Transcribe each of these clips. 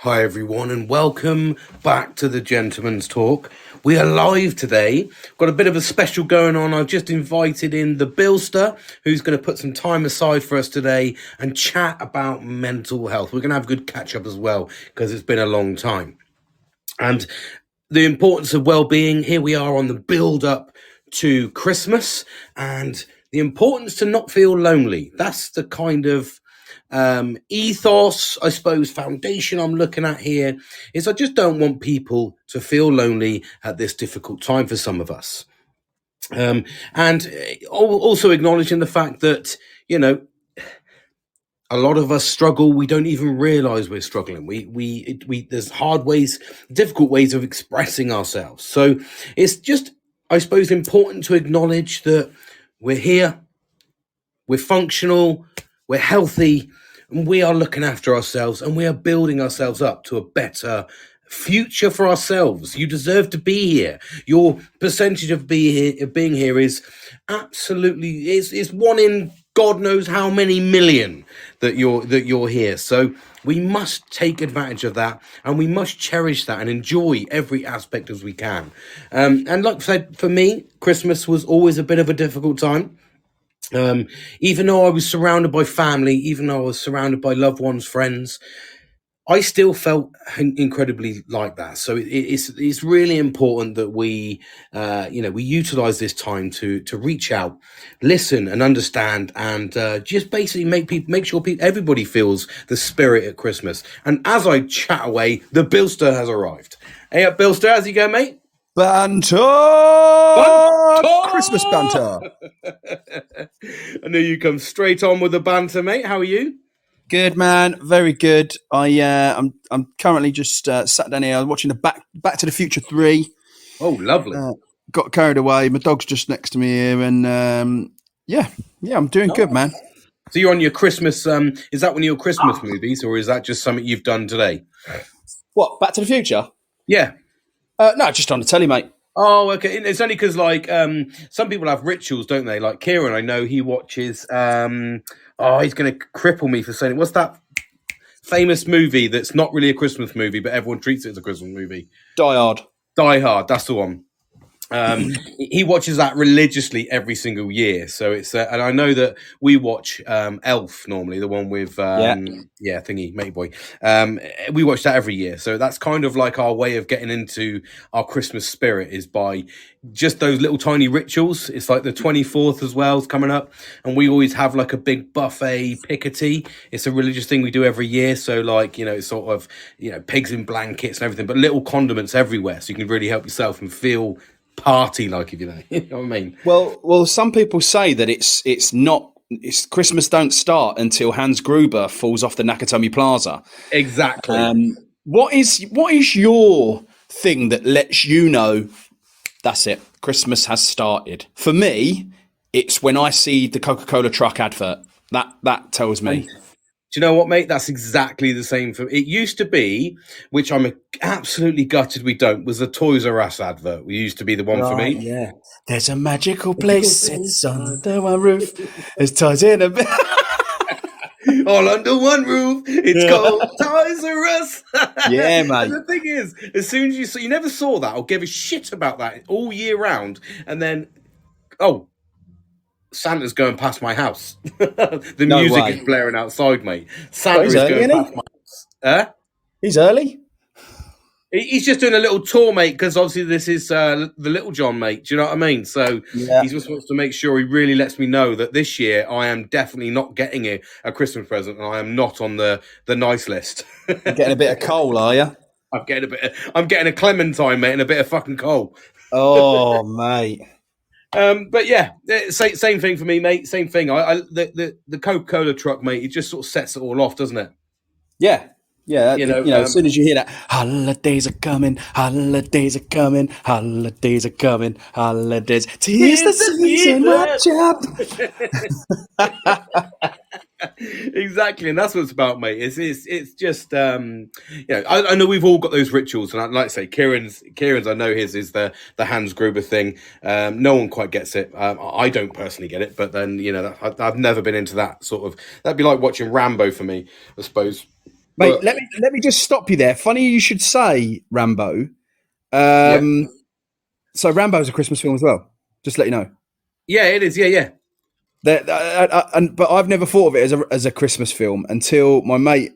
Hi, everyone, and welcome back to the Gentleman's Talk. We are live today. Got a bit of a special going on. I've just invited in the Bilster, who's going to put some time aside for us today and chat about mental health. We're going to have a good catch up as well because it's been a long time. And the importance of well-being. Here we are on the build up to Christmas, and the importance to not feel lonely. That's the kind of ethos, I suppose, foundation I'm looking at here. Is I just don't want people to feel lonely at this difficult time for some of us. And also acknowledging the fact that, a lot of us struggle. We don't even realize we're struggling. There's hard ways, difficult ways of expressing ourselves. So it's just, I suppose, important to acknowledge that we're here, we're functional, we're healthy, and we are looking after ourselves, and we are building ourselves up to a better future for ourselves. You deserve to be here. Your percentage of being here is absolutely is one in God knows how many million that you're here. So we must take advantage of that, and we must cherish that and enjoy every aspect as we can. And like I said, for me, Christmas was always a bit of a difficult time. Even though I was surrounded by family, even though I was surrounded by loved ones, friends, I still felt incredibly like that. So it's really important that we utilize this time to reach out, listen, and understand, and just basically make sure everybody feels the spirit at Christmas. And as I chat away, the Bilster has arrived. Hey up, Bilster, how's it going, mate? BANTA! Christmas BANTA. I knew you come straight on with the banter, mate. How are you? Good, man. Very good. I'm currently just sat down here watching the Back to the Future 3. Oh, lovely. Got carried away. My dog's just next to me here, and I'm doing good, man. So you're on your Christmas. Is that one of your Christmas movies, or is that just something you've done today? What, Back to the Future? Yeah. No, just on the telly, mate. Oh, okay. It's only because, some people have rituals, don't they? Like Kieran, I know he watches. He's going to cripple me for saying it. What's that famous movie that's not really a Christmas movie, but everyone treats it as a Christmas movie? Die Hard. Die Hard. That's the one. He watches that religiously every single year. So it's and I know that we watch Elf normally, the one with thingy Matey Boy. We watch that every year. So that's kind of like our way of getting into our Christmas spirit, is by just those little tiny rituals. It's like the 24th as well is coming up, and we always have like a big buffet pickety. It's a religious thing we do every year. So it's sort of pigs in blankets and everything, but little condiments everywhere, so you can really help yourself and feel party, like, if you know what I mean. Well, some people say that it's Christmas don't start until Hans Gruber falls off the Nakatomi Plaza. Exactly. What is your thing that lets you know that's it, Christmas has started? For me, it's when I see the Coca-Cola truck advert. That tells me. Do you know what, mate? That's exactly the same for it. Used to be, which I'm absolutely gutted we don't, was the Toys R Us advert. We used to be the one for me. Yeah. There's a magical place. It's under one roof. There's toys in a bit. All under one roof. It's called Toys R Us. Yeah, mate. And the thing is, as soon as you never saw that or gave a shit about that all year round, and then, Santa's going past my house. The music is blaring outside, mate. Santa is going past my house. He's early. He's just doing a little tour, mate, because obviously this is the Little John, mate. Do you know what I mean? So he just wants to make sure he really lets me know that this year I am definitely not getting a Christmas present, and I am not on the nice list. You're getting a bit of coal, are you? I'm getting a clementine, mate, and a bit of fucking coal. Oh, mate. But yeah, same thing for me, mate. Same thing. The Coca-Cola truck, mate. It just sort of sets it all off, doesn't it? Yeah. As soon as you hear that, holidays are coming, holidays are coming, holidays are coming, holidays. 'Tis the season of job. Exactly, and that's what it's about, mate. It's just I know we've all got those rituals, and I'd like to say Kieran's. I know his is the Hans Gruber thing. No one quite gets it. I don't personally get it, but then I've never been into that sort of. That'd be like watching Rambo for me, I suppose. Mate, But let me just stop you there. Funny you should say Rambo. yeah, So Rambo's a Christmas film as well. Just to let you know. yeah, it is. Yeah. But I've never thought of it as a Christmas film until my mate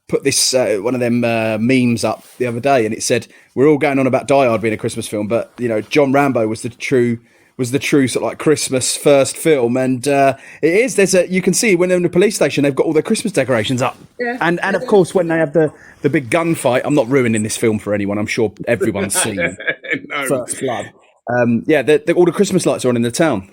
put this one of them memes up the other day, and it said we're all going on about Die Hard being a Christmas film, but John Rambo was the true sort of like Christmas first film, and it is. You can see when they're in the police station, they've got all their Christmas decorations up, and of course when they have the big gunfight. I'm not ruining this film for anyone. I'm sure everyone's seen No. First Blood. All the Christmas lights are on in the town.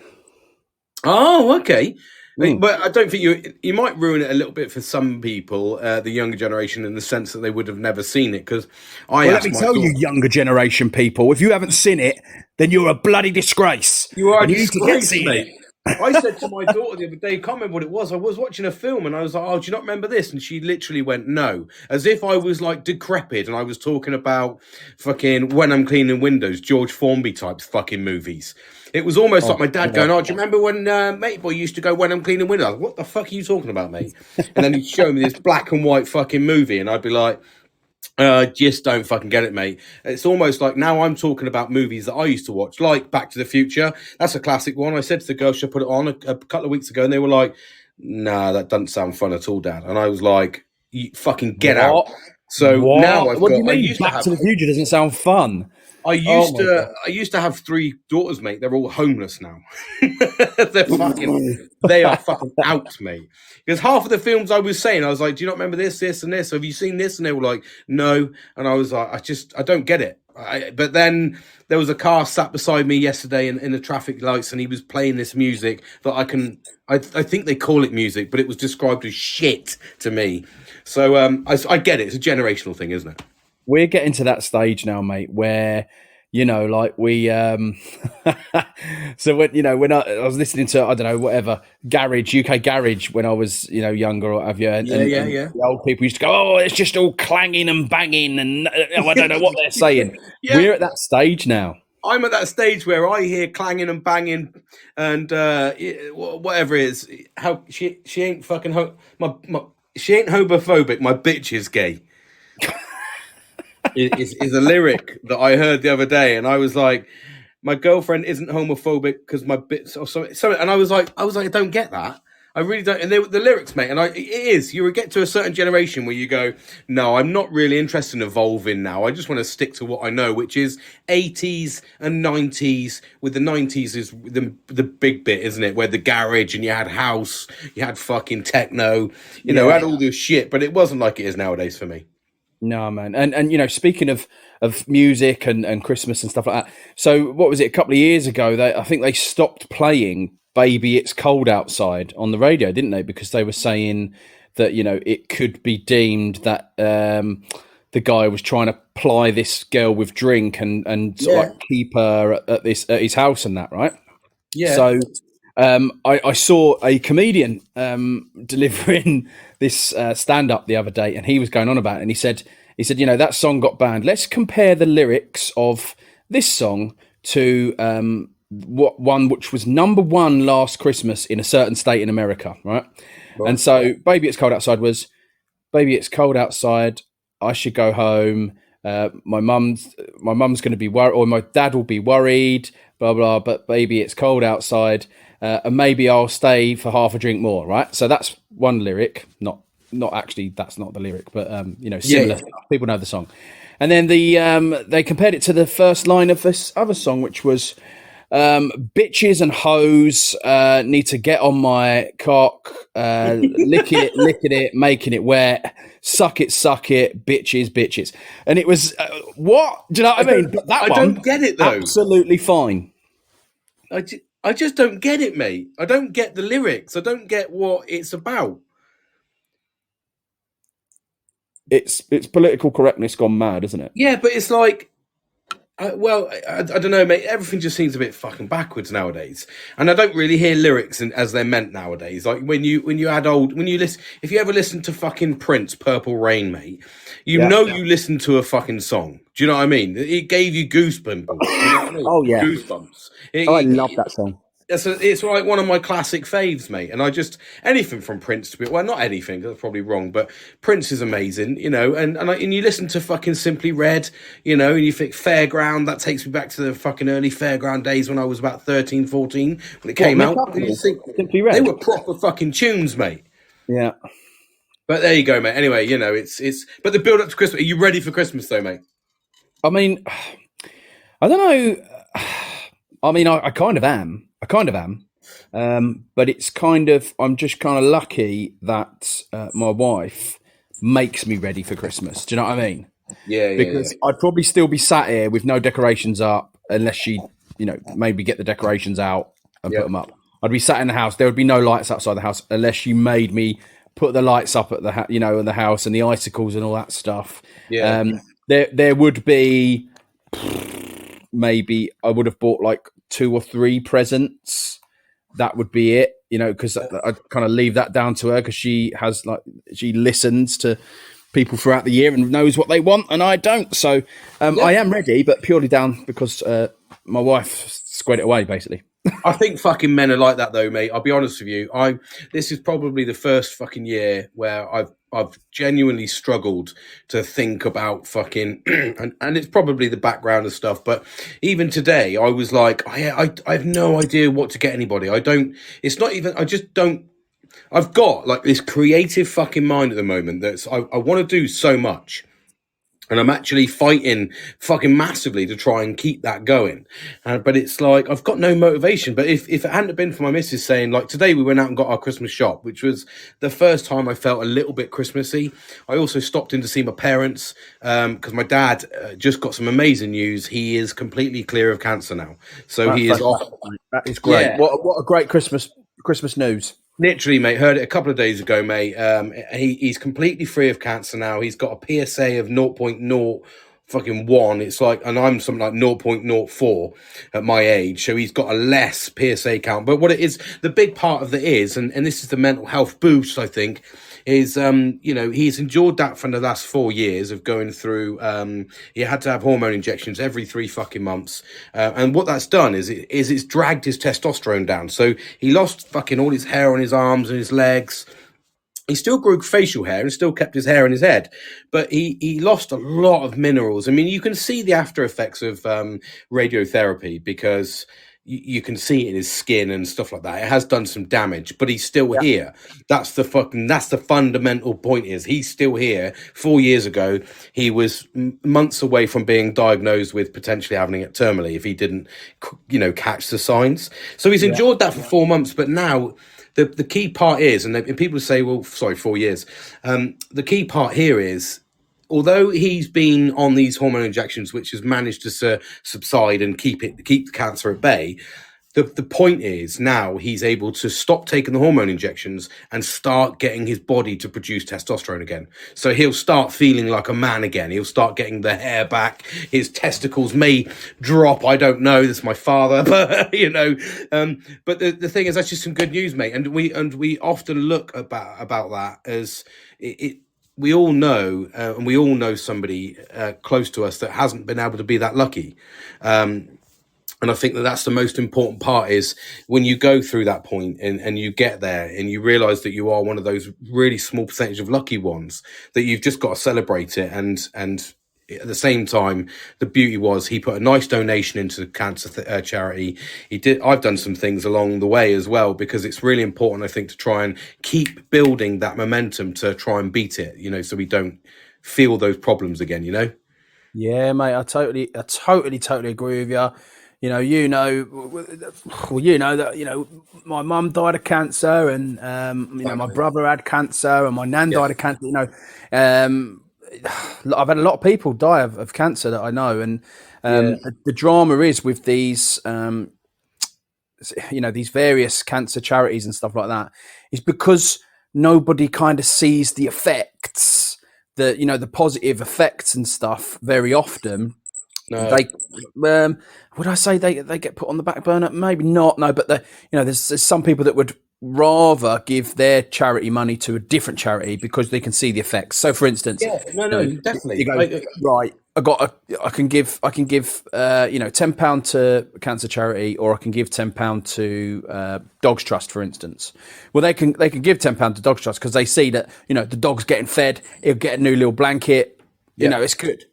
Oh, okay. But I don't think you might ruin it a little bit for some people, the younger generation, in the sense that they would have never seen it. Because let me tell you, younger generation people, if you haven't seen it, then you're a bloody disgrace. You are a disgrace, mate. I said to my daughter the other day, I can't remember what it was. I was watching a film and I was like, "Oh, do you not remember this?" And she literally went, "No," as if I was like decrepit and I was talking about fucking When I'm Cleaning Windows, George Formby type fucking movies. It was almost like my dad going, "Oh, do you remember when Mate Boy used to go When I'm Cleaning Windows?" What the fuck are you talking about, mate? And then he'd show me this black and white fucking movie, and I'd be like, just don't fucking get it, mate. It's almost like now I'm talking about movies that I used to watch, like Back to the Future. That's a classic one. I said to the girls, should I put it on a couple of weeks ago? And they were like, "Nah, that doesn't sound fun at all, Dad." And I was like, "You fucking get out." So now what do you mean? Back to the Future doesn't sound fun. I used to have 3 daughters, mate. They're all homeless now. They are fucking out, mate. Because half of the films I was saying, I was like, "Do you not remember this, this, and this? Have you seen this?" And they were like, "No." And I was like, I don't get it. But then there was a car sat beside me yesterday in the traffic lights, and he was playing this music that I think they call it music, but it was described as shit to me. So I get it. It's a generational thing, isn't it? We're getting to that stage now, mate, where like we so when I was listening to, I don't know, whatever, UK garage when I was younger, or what have you, and the old people used to go, "Oh, it's just all clanging and banging and I don't know what they're saying." We're at that stage now. I'm at that stage where I hear clanging and banging and whatever it is. How she ain't fucking she ain't homophobic. My bitch is gay. is a lyric that I heard the other day, and I was like, "My girlfriend isn't homophobic because my bits or something." And I was like, I don't get that. I really don't. And the lyrics, mate. And it is. You get to a certain generation where you go, "No, I'm not really interested in evolving now. I just want to stick to what I know, which is 80s and 90s. With the 90s is the big bit, isn't it? Where the garage and you had house, you had fucking techno, had all this shit. But it wasn't like it is nowadays for me." No, man. And speaking of music and Christmas and stuff like that. So what was it, a couple of years ago, I think they stopped playing Baby It's Cold Outside on the radio, didn't they? Because they were saying that, it could be deemed that the guy was trying to ply this girl with drink and sort of like keep her at his house and that, right? Yeah. So I saw a comedian delivering this stand-up the other day, and he was going on about it, and he said, that song got banned. Let's compare the lyrics of this song to one which was number 1 last Christmas in a certain state in America, right? And so Baby It's Cold Outside was, "Baby It's Cold Outside, I should go home, my mum's going to be worried, or my dad will be worried, blah, blah, but baby, it's cold outside, and maybe I'll stay for half a drink more," right? So that's one lyric, not actually, that's not the lyric, but, similar. People know the song. And then they compared it to the first line of this other song, which was, "Bitches and hoes need to get on my cock, licking it, making it wet, suck it, bitches." And it was, what? Do you know what I mean? But that I don't get it, though. Absolutely fine. I just don't get it, mate. I don't get the lyrics. I don't get what it's about. It's political correctness gone mad, isn't it? Yeah, but it's like, I don't know, mate. Everything just seems a bit fucking backwards nowadays, and I don't really hear lyrics as they're meant nowadays. Like when you listen, if you ever listen to fucking Prince, "Purple Rain," mate, you listen to a fucking song. Do you know what I mean? It gave you goosebumps. You know what I mean? Oh yeah, goosebumps. I love that song. it's like one of my classic faves, mate. And I just anything from Prince to be well, not anything. That's probably wrong, but Prince is amazing, you know. And you listen to fucking Simply Red, you know, and you think Fairground. That takes me back to the fucking early Fairground days when I was about 13, 14 when it came out. And you think Simply Red. they were proper fucking tunes, mate. Yeah. But there you go, mate. Anyway, you know, it's. But the build up to Christmas. Are you ready for Christmas, though, mate? I mean, I don't know. I mean, I kind of am. I kind of am. But it's kind of, I'm just kind of lucky that my wife makes me ready for Christmas. Do you know what I mean? Yeah, Because I'd probably still be sat here with no decorations up unless she, you know, maybe get the decorations out and put them up. I'd be sat in the house. There would be no lights outside the house unless she made me put the lights up at the, in the house and the icicles and all that stuff. Yeah. There would be maybe I would have bought like 2 or 3 presents. That would be it, you know, because I kind of leave that down to her because she listens to people throughout the year and knows what they want and I don't. So I am ready, but purely down because my wife squared it away, basically. I think fucking men are like that though, mate. I'll be honest with you. This is probably the first fucking year where I've genuinely struggled to think about fucking and it's probably the background of stuff, but even today I was like, I have no idea what to get anybody. I just don't. I've got like this creative fucking mind at the moment that's I want to do so much. And I'm actually fighting fucking massively to try and keep that going. But it's like, I've got no motivation. But if it hadn't been for my missus saying, like, today we went out and got our Christmas shop, which was the first time I felt a little bit Christmassy. I also stopped in to see my parents because my dad just got some amazing news. He is completely clear of cancer now. So he is off. That is great. Yeah. What a great Christmas news. Literally, mate, heard it a couple of days ago, mate. He's completely free of cancer now. He's got a PSA of 0.0 fucking 1. It's like, and I'm something like 0.04 at my age. So he's got a less PSA count. But what it is, the big part of it is, and this is the mental health boost, I think, is, you know, he's endured that for the last 4 years of going through, he had to have hormone injections every 3 fucking months. And what that's done is it's dragged his testosterone down. So he lost fucking all his hair on his arms and his legs. He still grew facial hair and still kept his hair in his head, but he lost a lot of minerals. I mean, you can see the after effects of radiotherapy because you can see it in his skin and stuff like that. It has done some damage, but he's still here. That's the fundamental point is he's still here. 4 years ago, he was months away from being diagnosed with potentially having it terminally if he didn't, you know, catch the signs. So he's endured that for 4 months, but now the key part is, and people say, well, sorry, 4 years. The key part here is, although he's been on these hormone injections, which has managed to subside and keep the cancer at bay, the point is now he's able to stop taking the hormone injections and start getting his body to produce testosterone again. So he'll start feeling like a man again. He'll start getting the hair back. His testicles may drop. I don't know. That's my father, but you know. But the thing is, that's just some good news, mate. And we often look about that as it we all know, and we all know somebody close to us that hasn't been able to be that lucky. And I think that's the most important part is when you go through that point and you get there and you realize that you are one of those really small percentage of lucky ones, that you've just got to celebrate it. And at the same time, the beauty was he put a nice donation into the cancer charity. I've done some things along the way as well, because it's really important, I think, to try and keep building that momentum to try and beat it, you know, so we don't feel those problems again, you know? Yeah, mate, I totally agree with you. You know that, you know, my mum died of cancer and, you know, my brother had cancer and my nan died of cancer, you know. I've had a lot of people die of cancer that I know. And the drama is with these, you know, these various cancer charities and stuff like that is because nobody kind of sees the effects, you know, the positive effects and stuff very often. No. They, would I say they get put on the back burner? Maybe not. No, but you know, there's some people that would rather give their charity money to a different charity because they can see the effects. So, for instance, Yeah, no, definitely. you go right. I can give £10 to cancer charity, or I can give £10 to Dogs Trust, for instance. Well, they can give £10 to Dogs Trust because they see that the dog's getting fed. He'll get a new little blanket. It's good.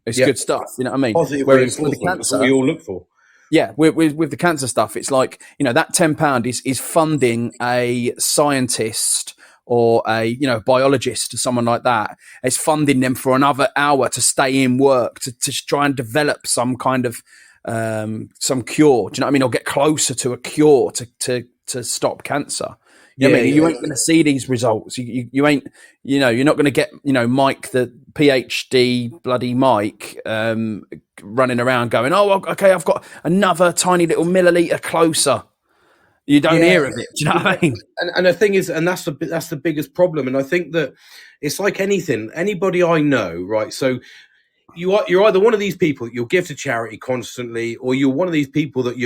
It's good stuff. You know what I mean? Positive Whereas with the reinforcement. That's what cancer, we all look for. yeah, with the cancer stuff, it's like that £10 is funding a scientist or a biologist or someone like that. It's funding them for another hour to stay in work to try and develop some kind of some cure. Do you know what I mean? Or get closer to a cure to stop cancer. You know what I mean? You ain't going to see these results. You ain't, you're not going to get, Mike, the PhD bloody Mike, running around going, oh, okay, I've got another tiny little milliliter closer. You don't hear of it. Do you know what I mean? And the thing is, and that's the biggest problem. And I think that it's like anything, anybody I know, right? So you're either one of these people that you'll give to charity constantly, or you're one of these people that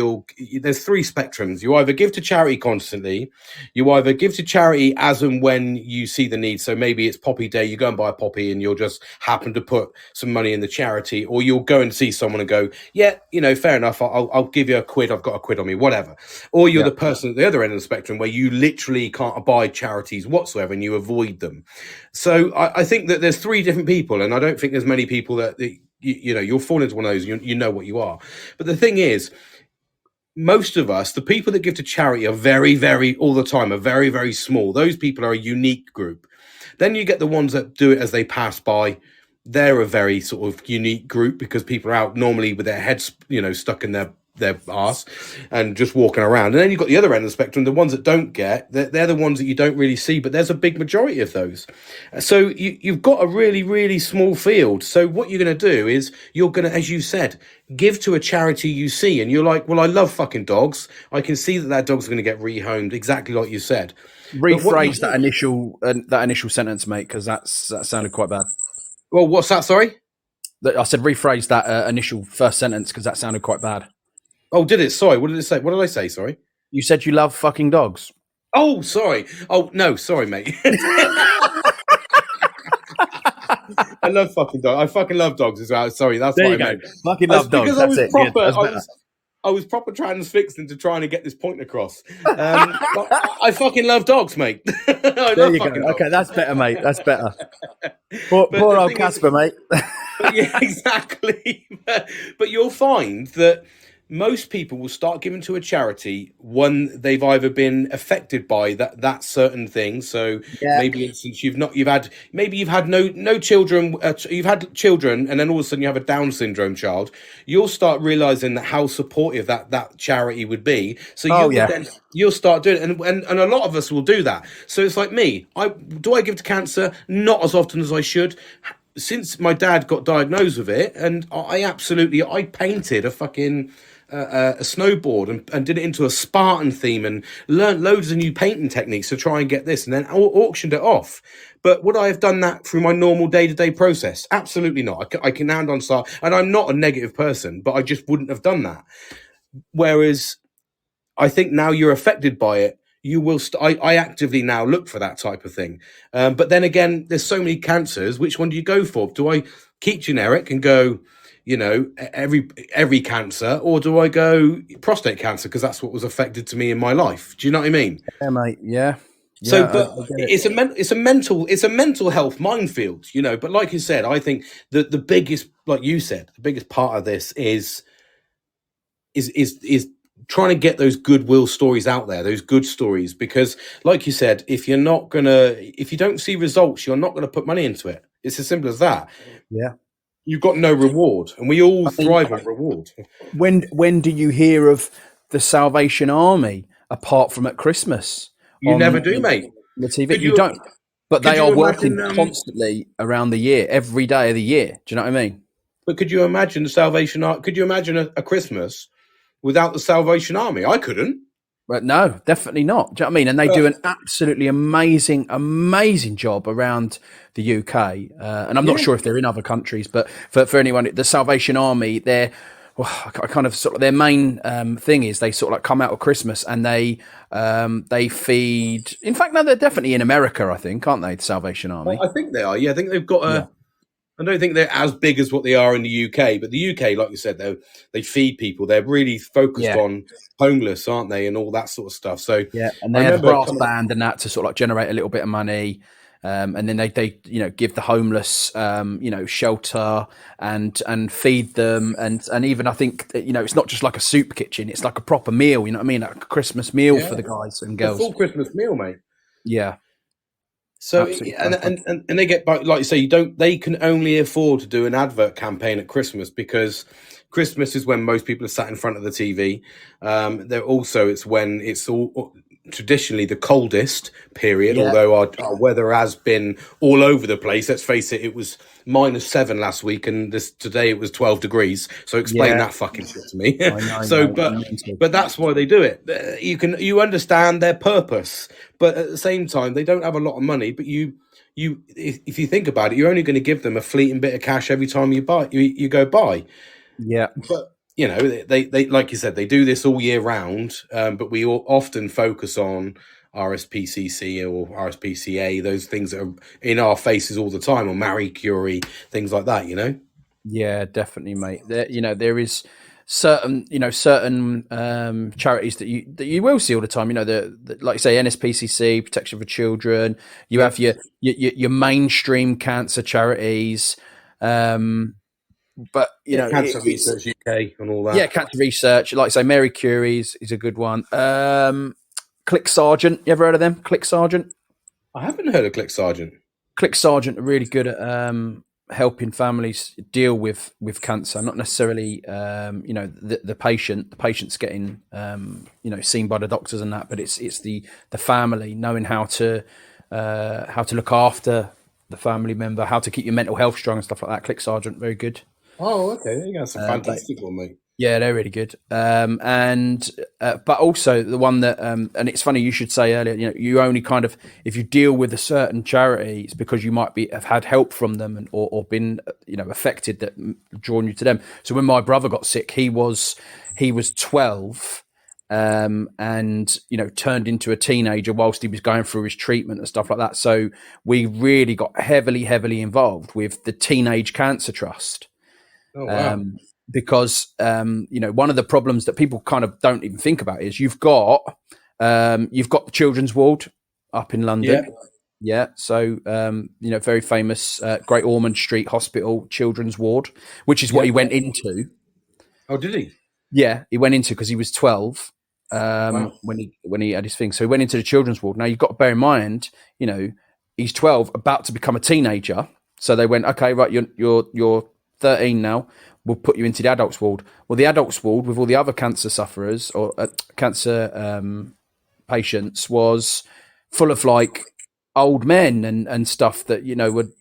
there's three spectrums. You either give to charity constantly, you either give to charity as and when you see the need. So maybe it's poppy day, you go and buy a poppy and you'll just happen to put some money in the charity, or you'll go and see someone and go, yeah, fair enough, I'll give you a quid, I've got a quid on me, whatever. Or you're the person at the other end of the spectrum where you literally can't abide charities whatsoever and you avoid them. So I think that there's three different people, and I don't think there's many people that you'll fall into one of those. You know what you are. But the thing is, most of us, the people that give to charity, are very, very, all the time, are very, very small. Those people are a unique group. Then you get the ones that do it as they pass by. They're a very sort of unique group because people are out normally with their heads, stuck in their arse and just walking around. And then you've got the other end of the spectrum, the ones that don't get, they're the ones that you don't really see, but there's a big majority of those. So you've got a really, really small field. So what you're going to do is you're going to, as you said, give to a charity you see, and you're like, well, I love fucking dogs. I can see that dog's going to get rehomed, exactly like you said. Rephrase that initial sentence, mate, because that sounded quite bad. Well, what's that? Sorry? I said rephrase that initial first sentence because that sounded quite bad. Oh, did it? Sorry, what did it say? What did I say? Sorry. You said you love fucking dogs. Oh, sorry. Oh, no, sorry, mate. I love fucking dogs. I fucking love dogs as well. Sorry, that's what I meant. Fucking love dogs. That's it. I was proper transfixed into trying to get this point across. I fucking love dogs, mate. There you go. Okay, that's better, mate. That's better. Poor old Casper, mate. Yeah, exactly. But you'll find that most people will start giving to a charity when they've either been affected by that certain thing. So maybe since you've had no children, you've had children, and then all of a sudden you have a Down syndrome child. You'll start realizing that how supportive that charity would be. So you'll start doing it, and a lot of us will do that. So it's like me. I give to cancer? Not as often as I should. Since my dad got diagnosed with it, and I painted a fucking a snowboard and did it into a Spartan theme and learned loads of new painting techniques to try and get this, and then auctioned it off. But would I have done that through my normal day-to-day process? Absolutely not. I can hand on start, and I'm not a negative person, but I just wouldn't have done that. Whereas I think now you're affected by it, you will. I actively now look for that type of thing. But then again, there's so many cancers. Which one do you go for? Do I keep generic and go, every cancer, or do I go prostate cancer because that's what was affected to me in my life? Do you know what I mean? Yeah, mate. Yeah. So, but it's a mental health minefield, But like you said, I think that the biggest, like you said, the biggest part of this is trying to get those goodwill stories out there, those good stories, because like you said, if you don't see results, you're not gonna put money into it. It's as simple as that. Yeah. You've got no reward, and we all thrive on reward. When do you hear of the Salvation Army apart from at Christmas? You never do, mate. The TV, you don't. But they are working constantly around the year, every day of the year. Do you know what I mean? But could you imagine the Salvation Army? Could you imagine a Christmas without the Salvation Army? I couldn't. But no, definitely not. Do you know what I mean? And they do an absolutely amazing job around the UK. And I'm not sure if they're in other countries, but for anyone, the Salvation Army, they're well, I kind of sort of their main thing is they sort of like come out of Christmas and they feed. In fact, no, they're definitely in America, I think, aren't they? The Salvation Well, Army. I think they are. Yeah, I think they've got Yeah, a. I don't think they're as big as what they are in the UK, but the UK, like you said, they feed people. They're really focused yeah, on homeless, aren't they, and all that sort of stuff. So yeah. And I they had a remember brass coming. band and that to sort of like generate a little bit of money. And then they give the homeless shelter and feed them and even I think it's not just like a soup kitchen, it's like a proper meal, you know what I mean, like a Christmas meal for Yeah, the guys and the girls. full Christmas meal, mate. Yeah, So absolutely and fantastic. and they get, like you say, you don't. They can only afford to do an advert campaign at Christmas because Christmas is when most people are sat in front of the TV. They're also it's when it's all traditionally the coldest period. Yeah, Although our weather has been all over the place. Let's face it, it was -7 last week, and this today it was 12 degrees. So explain yeah, that fucking shit to me. I know, So, mate. Mental. but that's why they do it. You understand their purpose, but at the same time, they don't have a lot of money. But if you think about it, you're only going to give them a fleeting bit of cash every time you go buy. Yeah, But they like you said, they do this all year round. But we all often focus on RSPCC or RSPCA, those things that are in our faces all the time, or Marie Curie, things like that. yeah, definitely, mate. There is certain charities that you will see all the time. The like you say, NSPCC, Protection for Children. You Yeah, have your mainstream cancer charities. But yeah, Cancer it's Research UK and all yeah, that. cancer research. Like I say, Mary Curie's is a good one. Click Sergeant, you ever heard of them? Click Sergeant. I haven't heard of Click Sergeant. Click Sergeant are really good at helping families deal with cancer. Not necessarily the patient. The patient's getting seen by the doctors and that, but it's the family knowing how to look after the family member, how to keep your mental health strong and stuff like that. Click Sergeant, very good. Oh, okay. There you go. That's a They, fantastic one, mate. Yeah, they're really good. But also the one that, and it's funny you should say earlier, you only kind of, if you deal with a certain charity, it's because you might have had help from them or been, affected that drawn you to them. So when my brother got sick, he was 12, and turned into a teenager whilst he was going through his treatment and stuff like that. So we really got heavily involved with the Teenage Cancer Trust. Oh, wow. Because one of the problems that people kind of don't even think about is you've got the children's ward up in Yeah. London. Yeah, so very famous Great Ormond Street Hospital children's ward, which is what he Yep. went into. Oh, did he? Yeah, he went into because he was 12 Wow. when he had his thing. So he went into the children's ward. Now you've got to bear in mind, he's 12, about to become a teenager. So they went, okay, right, you're 13 now. We'll put you into the adults ward. Well, the adults ward with all the other cancer sufferers or cancer patients was full of like old men and stuff that would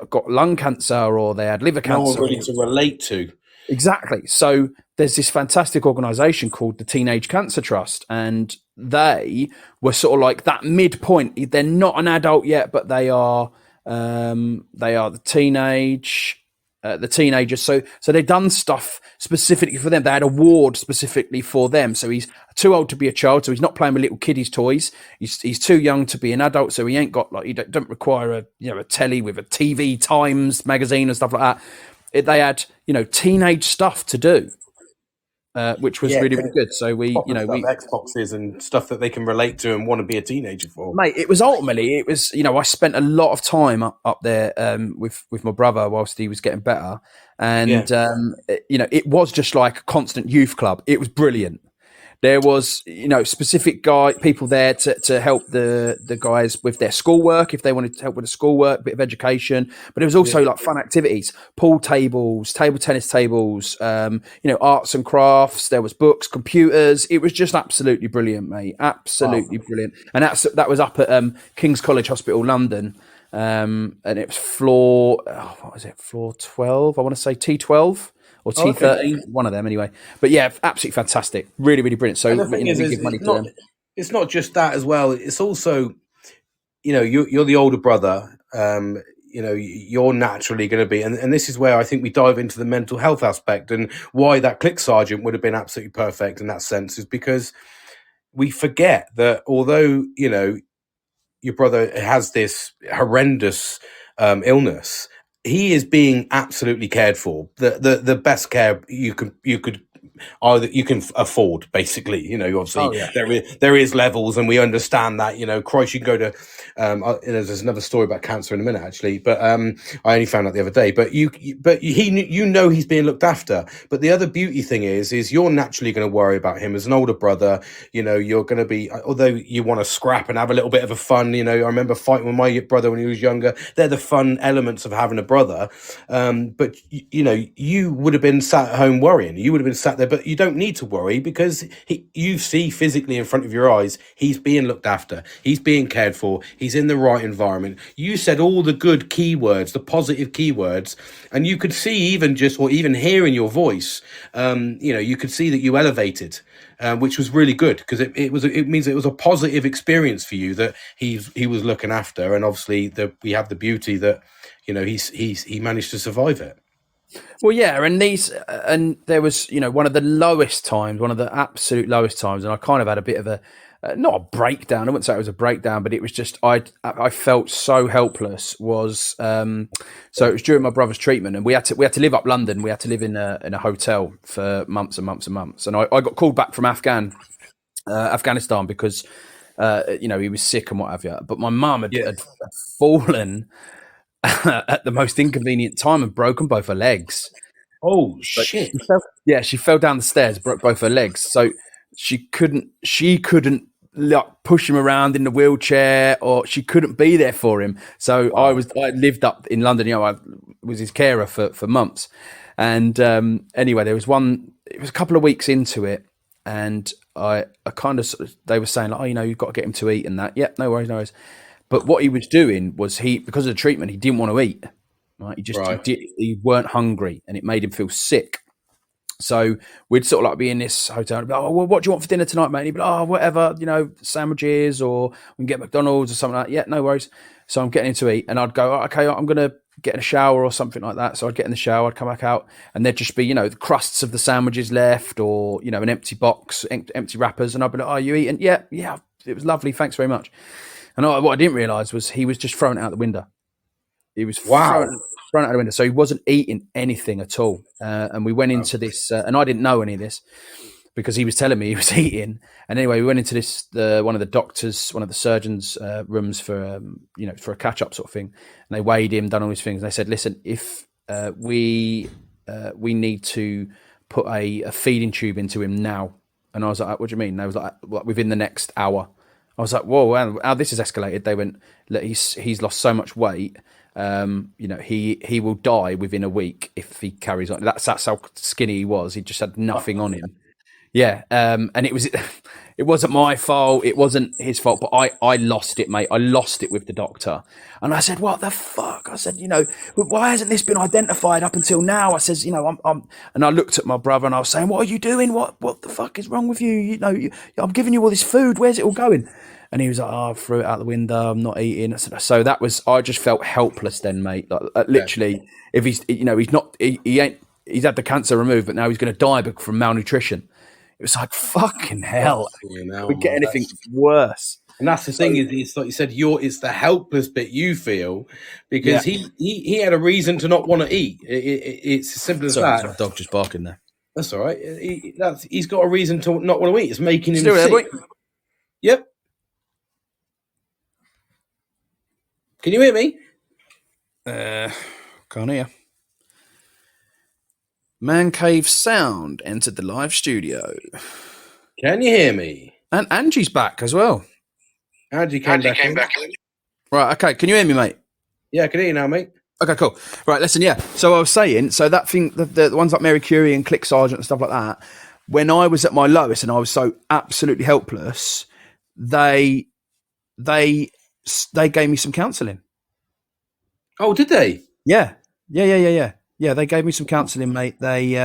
got lung cancer or they had liver No one cancer. really to relate to. Exactly. So there's this fantastic organisation called the Teenage Cancer Trust, and they were sort of like that midpoint. They're not an adult yet, but they are the teenagers. So they've done stuff specifically for them. They had a ward specifically for them. So he's too old to be a child, so he's not playing with little kiddies' toys. He's too young to be an adult, so he ain't got like he don't require a telly with a TV Times magazine and stuff like that. They had teenage stuff to do, which was Yeah, really good. So we proper stuff, Xboxes and stuff that they can relate to and want to be a teenager for. mate, it was I spent a lot of time up there with my brother whilst he was getting better, and Yeah. it was just like a constant youth club. It was brilliant. There was, specific people there to help the guys with their schoolwork if they wanted to help with the schoolwork, bit of education. But there was also like fun activities, pool tables, table tennis tables, arts and crafts. There was books, computers. It was just absolutely brilliant, mate. Absolutely brilliant. And that was up at King's College Hospital, London. And it was floor 12? I want to say T12. Or T13, one of them anyway. But yeah, absolutely fantastic. Really, really brilliant. So And the thing we is give money to them. it's not just that as well. It's also, you're the older brother. you're naturally going to be, and this is where I think we dive into the mental health aspect and why that click sergeant would have been absolutely perfect in that sense, is because we forget that although, your brother has this horrendous illness, he is being absolutely cared for. The best care you could either you can afford, basically. Obviously Oh yeah. there is levels, and we understand that. Christ, you can go to there's another story about cancer in a minute, actually, but I only found out the other day. But he's being looked after. But the other beauty thing is you're naturally going to worry about him as an older brother. You're going to be, although you want to scrap and have a little bit of a fun. I remember fighting with my brother when he was younger. They're the fun elements of having a brother. But you would have been sat at home worrying. You would have been sat there, but you don't need to worry, because you see physically in front of your eyes, he's being looked after. He's being cared for. He's in the right environment. You said all the good keywords, the positive keywords, and you could see even hear in your voice, you could see that you elevated, which was really good, because it means it was a positive experience for you, that he was looking after, and obviously we have the beauty that he managed to survive it. Well, yeah, and there was, one of the lowest times, one of the absolute lowest times, and I kind of had a bit of a, not a breakdown. I wouldn't say it was a breakdown, but it was just I felt so helpless. So it was during my brother's treatment, and we had to live up London. We had to live in a hotel for months and months and months, and I got called back from Afghanistan because he was sick and what have you. But my mum had fallen at the most inconvenient time and broken both her legs. Oh shit! She fell down the stairs, broke both her legs. So she couldn't push him around in the wheelchair, or she couldn't be there for him. So I lived up in London. I was his carer for months. And anyway, it was a couple of weeks into it, and I kind of they were saying, like, you've got to get him to eat and that. Yeah, no worries. But what he was doing was because of the treatment, he didn't want to eat. Right? He weren't hungry, and it made him feel sick. So we'd sort of like be in this hotel and be like, well, what do you want for dinner tonight, mate? And he'd be like, whatever, sandwiches, or we can get McDonald's or something like that. Yeah, no worries. So I'm getting him to eat, and I'd go, okay, I'm going to get in a shower or something like that. So I'd get in the shower, I'd come back out, and there'd just be, the crusts of the sandwiches left, or, an empty box, empty wrappers. And I'd be like, oh, you eating? Yeah, it was lovely. Thanks very much. And what I didn't realise was he was just thrown out the window. He was thrown out the window. So he wasn't eating anything at all. And we went into this, and I didn't know any of this because he was telling me he was eating. And anyway, we went into this, one of the surgeons' rooms for a catch-up sort of thing. And they weighed him, done all these things. And they said, listen, if we need to put a feeding tube into him now. And I was like, what do you mean? And they was like, within the next hour. I was like, whoa, how this has escalated. They went, look, he's lost so much weight. He will die within a week if he carries on. That's how skinny he was. He just had nothing on him. Yeah. And it wasn't my fault. It wasn't his fault, but I lost it, mate. I lost it with the doctor. And I said, what the fuck? I said, why hasn't this been identified up until now? I says, and I looked at my brother and I was saying, what are you doing? What the fuck is wrong with you? I'm giving you all this food. Where's it all going? And he was like, I threw it out the window. I'm not eating. So I just felt helpless then, mate. Like literally, if he's he's had the cancer removed, but now he's going to die from malnutrition. It was like, fucking hell. We get anything worse. And that's the thing, is it's like you said, it's the helpless bit you feel, because he had a reason to not want to eat. It's as simple as that. My dog just barking there. That's all right. He's got a reason to not want to eat. It's making him still sick. There, boy? Yep. Can you hear me? Can't hear. Man Cave Sound entered the live studio. Can you hear me? And Angie's back as well. Angie came back in. Right, okay. Can you hear me, mate? Yeah, I can hear you now, mate. Okay, cool. Right, listen, yeah. So I was saying, that thing, the ones like Mary Curie and Click Sergeant and stuff like that, when I was at my lowest and I was so absolutely helpless, they gave me some counselling. Oh, did they? Yeah. Yeah, they gave me some counselling, mate. They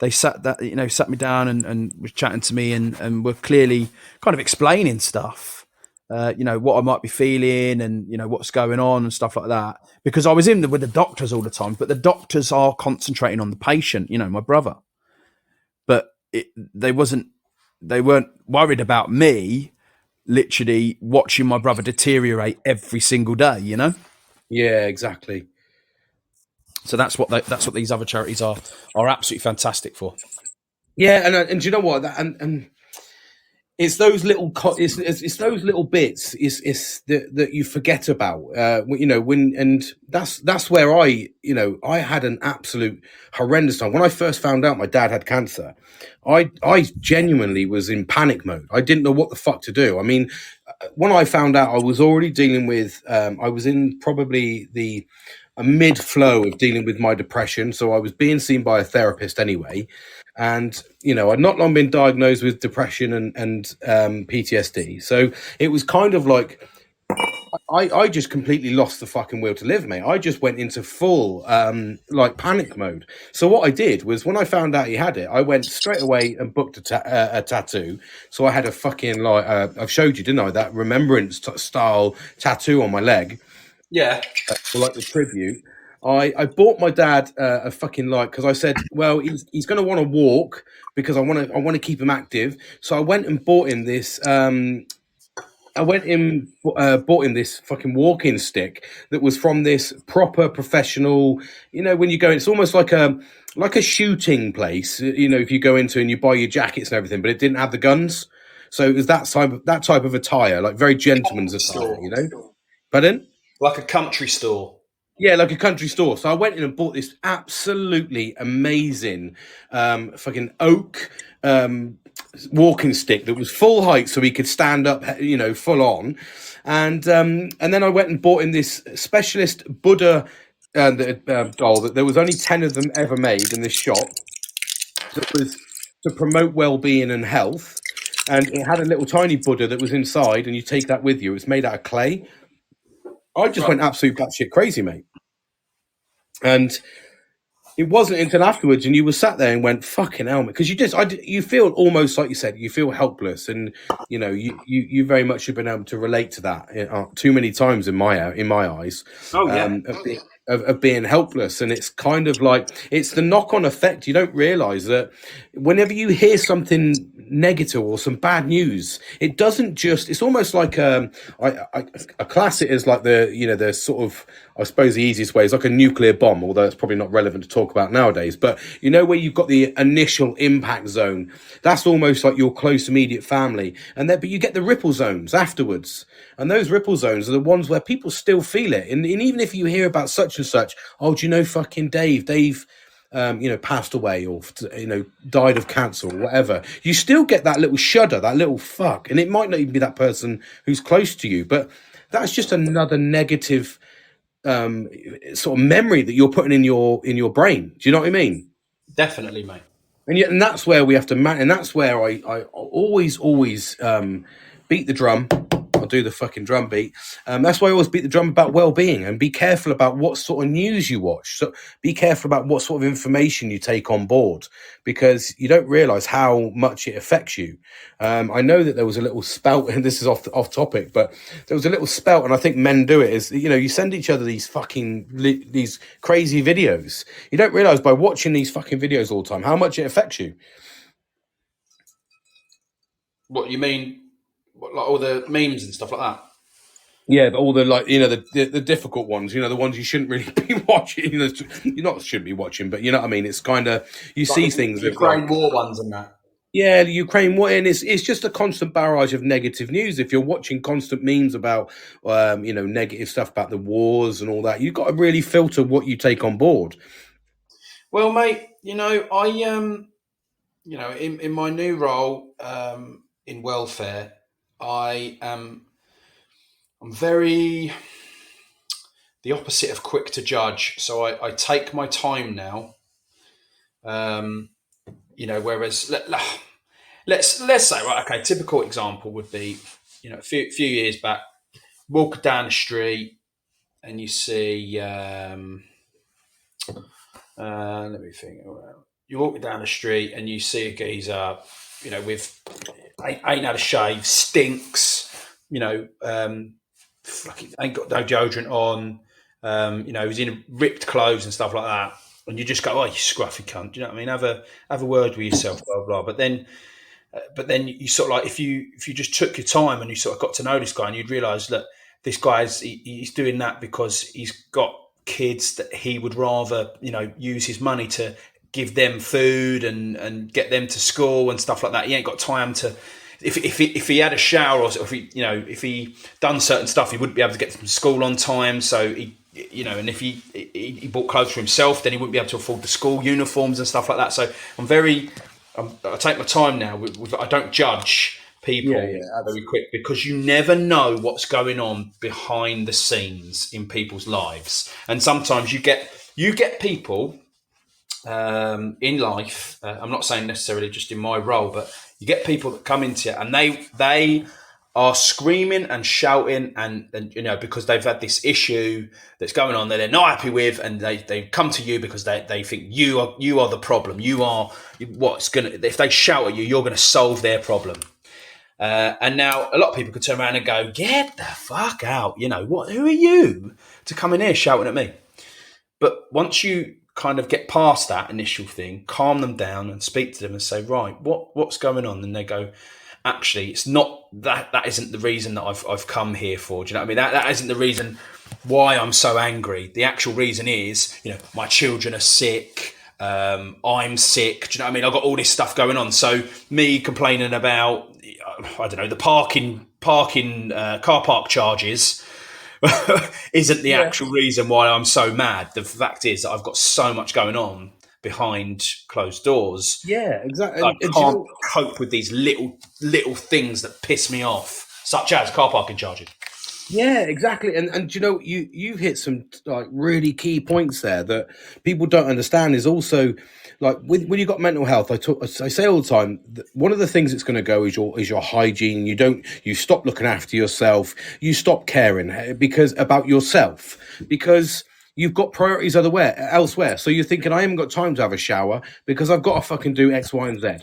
sat me down and was chatting to me and were clearly kind of explaining stuff. what I might be feeling and, what's going on and stuff like that. Because I was in with the doctors all the time, but the doctors are concentrating on the patient, my brother. But they weren't worried about me literally watching my brother deteriorate every single day. Yeah, exactly. So that's what these other charities are absolutely fantastic for. Yeah, and do you know what? And it's those little it's those little bits it's that you forget about, when, and that's where I had an absolute horrendous time when I first found out my dad had cancer. I genuinely was in panic mode. I didn't know what the fuck to do. I mean, when I found out, I was already dealing with I was in probably the a mid flow of dealing with my depression, so I was being seen by a therapist anyway. And I'd not long been diagnosed with depression and PTSD, so it was kind of like I just completely lost the fucking will to live, mate. I just went into full like panic mode. So what I did was when I found out he had it, I went straight away and booked a tattoo. So I had a fucking like I've showed you, didn't I? That remembrance style tattoo on my leg, Yeah. for like the tribute. I bought my dad a fucking like because I said, well, he's going to want to walk because I want to keep him active. So I went and bought him this. I went in, bought him this fucking walking stick that was from this proper professional. When you go, it's almost like a shooting place. If you go into and you buy your jackets and everything, but it didn't have the guns. So it was that type of attire, like very gentleman's attire. Pardon? Like a country store. Yeah, like a country store. So I went in and bought this absolutely amazing fucking oak walking stick that was full height, so he could stand up, full on. And then I went and bought him this specialist Buddha doll that there was only 10 of them ever made in this shop. That was to promote well-being and health. And it had a little tiny Buddha that was inside, and you take that with you. It was made out of clay. I just went absolute batshit crazy, mate. And it wasn't until afterwards, and you were sat there and went, "Fucking hell," because you feel almost like you said, you feel helpless, and you very much have been able to relate to that too many times in my eyes. Oh yeah. Of being helpless, and it's kind of like it's the knock-on effect. You don't realize that whenever you hear something negative or some bad news, it doesn't just, it's almost like a class it is like the sort of, I suppose the easiest way is like a nuclear bomb, although it's probably not relevant to talk about nowadays. But where you've got the initial impact zone, that's almost like your close immediate family, but you get the ripple zones afterwards, and those ripple zones are the ones where people still feel it. And even if you hear about such and such, oh, do you know fucking Dave passed away, or died of cancer or whatever, you still get that little shudder, that little fuck, and it might not even be that person who's close to you, but that's just another negative sort of memory that you're putting in your brain. Do you know what I mean? Definitely, mate. And that's where we have to and that's where I always beat the drum. I'll do the fucking drum beat. That's why I always beat the drum about well-being, and be careful about what sort of news you watch. So be careful about what sort of information you take on board, because you don't realize how much it affects you. I know that there was a little spout, and this is off topic, but there was a little spout, and I think men do it, is, you send each other these these crazy videos. You don't realize by watching these fucking videos all the time how much it affects you. What you mean? Like all the memes and stuff like that? Yeah, but all the the difficult ones, the ones you shouldn't really be watching. You not shouldn't be watching, but you know what I mean. It's kind of you Like see the things Ukraine war ones and that. yeah, the Ukraine war, and it's just a constant barrage of negative news. If you're watching constant memes about negative stuff about the wars and all that, you've got to really filter what you take on board. Well, mate, I in my new role in welfare, I'm very the opposite of quick to judge. So I take my time now. Whereas let's say, right, okay, typical example would be, a few years back, walk down the street and you see, let me think. You walk down the street and you see a geezer, with ain't had a shave, stinks, fucking ain't got no deodorant on, he's in ripped clothes and stuff like that, and you just go, oh, you scruffy cunt. Do you know what I mean? Have a word with yourself, blah blah. But then you sort of like if you just took your time and you sort of got to know this guy and you'd realise that this guy's he's doing that because he's got kids that he would rather use his money to give them food and get them to school and stuff like that. He ain't got time to. If he had a shower or if he done certain stuff, he wouldn't be able to get to school on time. So and if he bought clothes for himself, then he wouldn't be able to afford the school uniforms and stuff like that. So I take my time now. I don't judge people very quick because you never know what's going on behind the scenes in people's lives, and sometimes you get people in life. I'm not saying necessarily just in my role, but you get people that come into it and they are screaming and shouting and because they've had this issue that's going on that they're not happy with, and they come to you because they think you are the problem. You are if they shout at you, you're gonna solve their problem. And now a lot of people could turn around and go, get the fuck out. Who are you to come in here shouting at me? But once you kind of get past that initial thing, calm them down and speak to them and say, right, what's going on? And they go, actually, it's not that isn't the reason that I've come here for. Do you know what I mean? That isn't the reason why I'm so angry. The actual reason is, my children are sick. I'm sick. Do you know what I mean? I've got all this stuff going on. So me complaining about, I don't know, the car park charges isn't the actual reason why I'm so mad. The fact is that I've got so much going on behind closed doors. Yeah, exactly. I can't cope with these little things that piss me off, such as car parking charges. Yeah, exactly. And you've hit some like really key points there that people don't understand. Is also like when you've got mental health, I say all the time that one of the things that's going to go is your hygiene. You stop looking after yourself. You stop caring about yourself because you've got priorities elsewhere. So you're thinking, I haven't got time to have a shower because I've got to fucking do X, Y, and Z.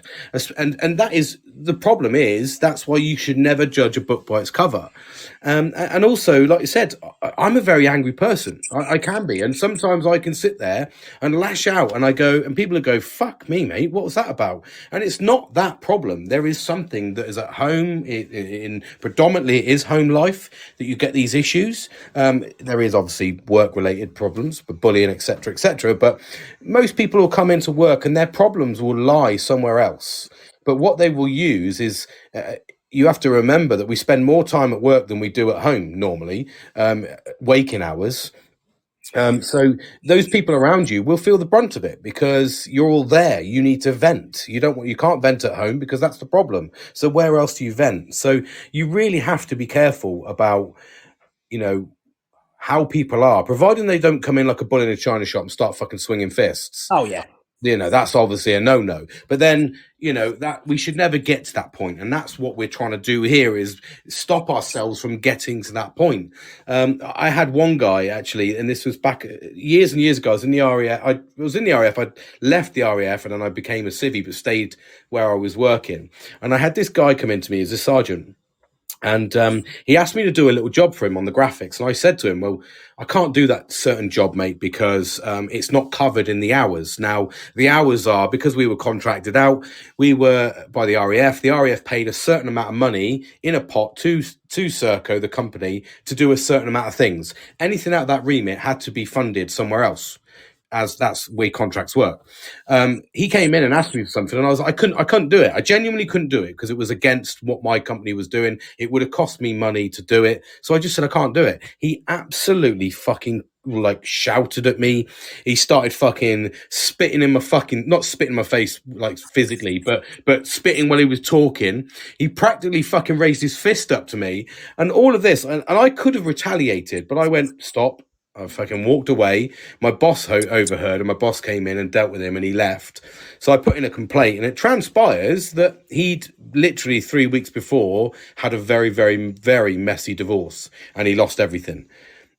And that is the problem. That's why you should never judge a book by its cover. And also, like you said, I'm a very angry person. I can be. And sometimes I can sit there and lash out and people will go, fuck me, mate. What was that about? And it's not that problem. There is something that is at home predominantly it is home life that you get these issues. There is obviously work related problems, but bullying, etc. But most people will come into work and their problems will lie somewhere else. But what they will use is you have to remember that we spend more time at work than we do at home normally, waking hours. So those people around you will feel the brunt of it because you're all there. You need to vent. You can't vent at home because that's the problem. So where else do you vent? So you really have to be careful about, how people are, providing they don't come in like a bull in a china shop and start fucking swinging fists. Oh yeah. That's obviously a no-no. But then, that we should never get to that point. And that's what we're trying to do here is stop ourselves from getting to that point. I had one guy actually, and this was back years and years ago. I was in the RAF. I left the RAF and then I became a civvy, but stayed where I was working. And I had this guy come into me as a sergeant. And he asked me to do a little job for him on the graphics. And I said to him, well, I can't do that certain job, mate, because it's not covered in the hours. Now, the hours are, because we were contracted out, we were by the RAF. The RAF paid a certain amount of money in a pot to Serco, the company, to do a certain amount of things. Anything out of that remit had to be funded somewhere else, as that's the way contracts work. He came in and asked me for something, and I couldn't do it. I genuinely couldn't do it because it was against what my company was doing. It would have cost me money to do it. So I just said, I can't do it. He absolutely fucking shouted at me. He started fucking spitting in my not spitting in my face like physically, but spitting while he was talking. He practically fucking raised his fist up to me and all of this. And I could have retaliated, but I went, stop. I fucking walked away. My boss overheard, and my boss came in and dealt with him, and he left. So I put in a complaint, and it transpires that he'd literally 3 weeks before had a very, very, very messy divorce, and he lost everything.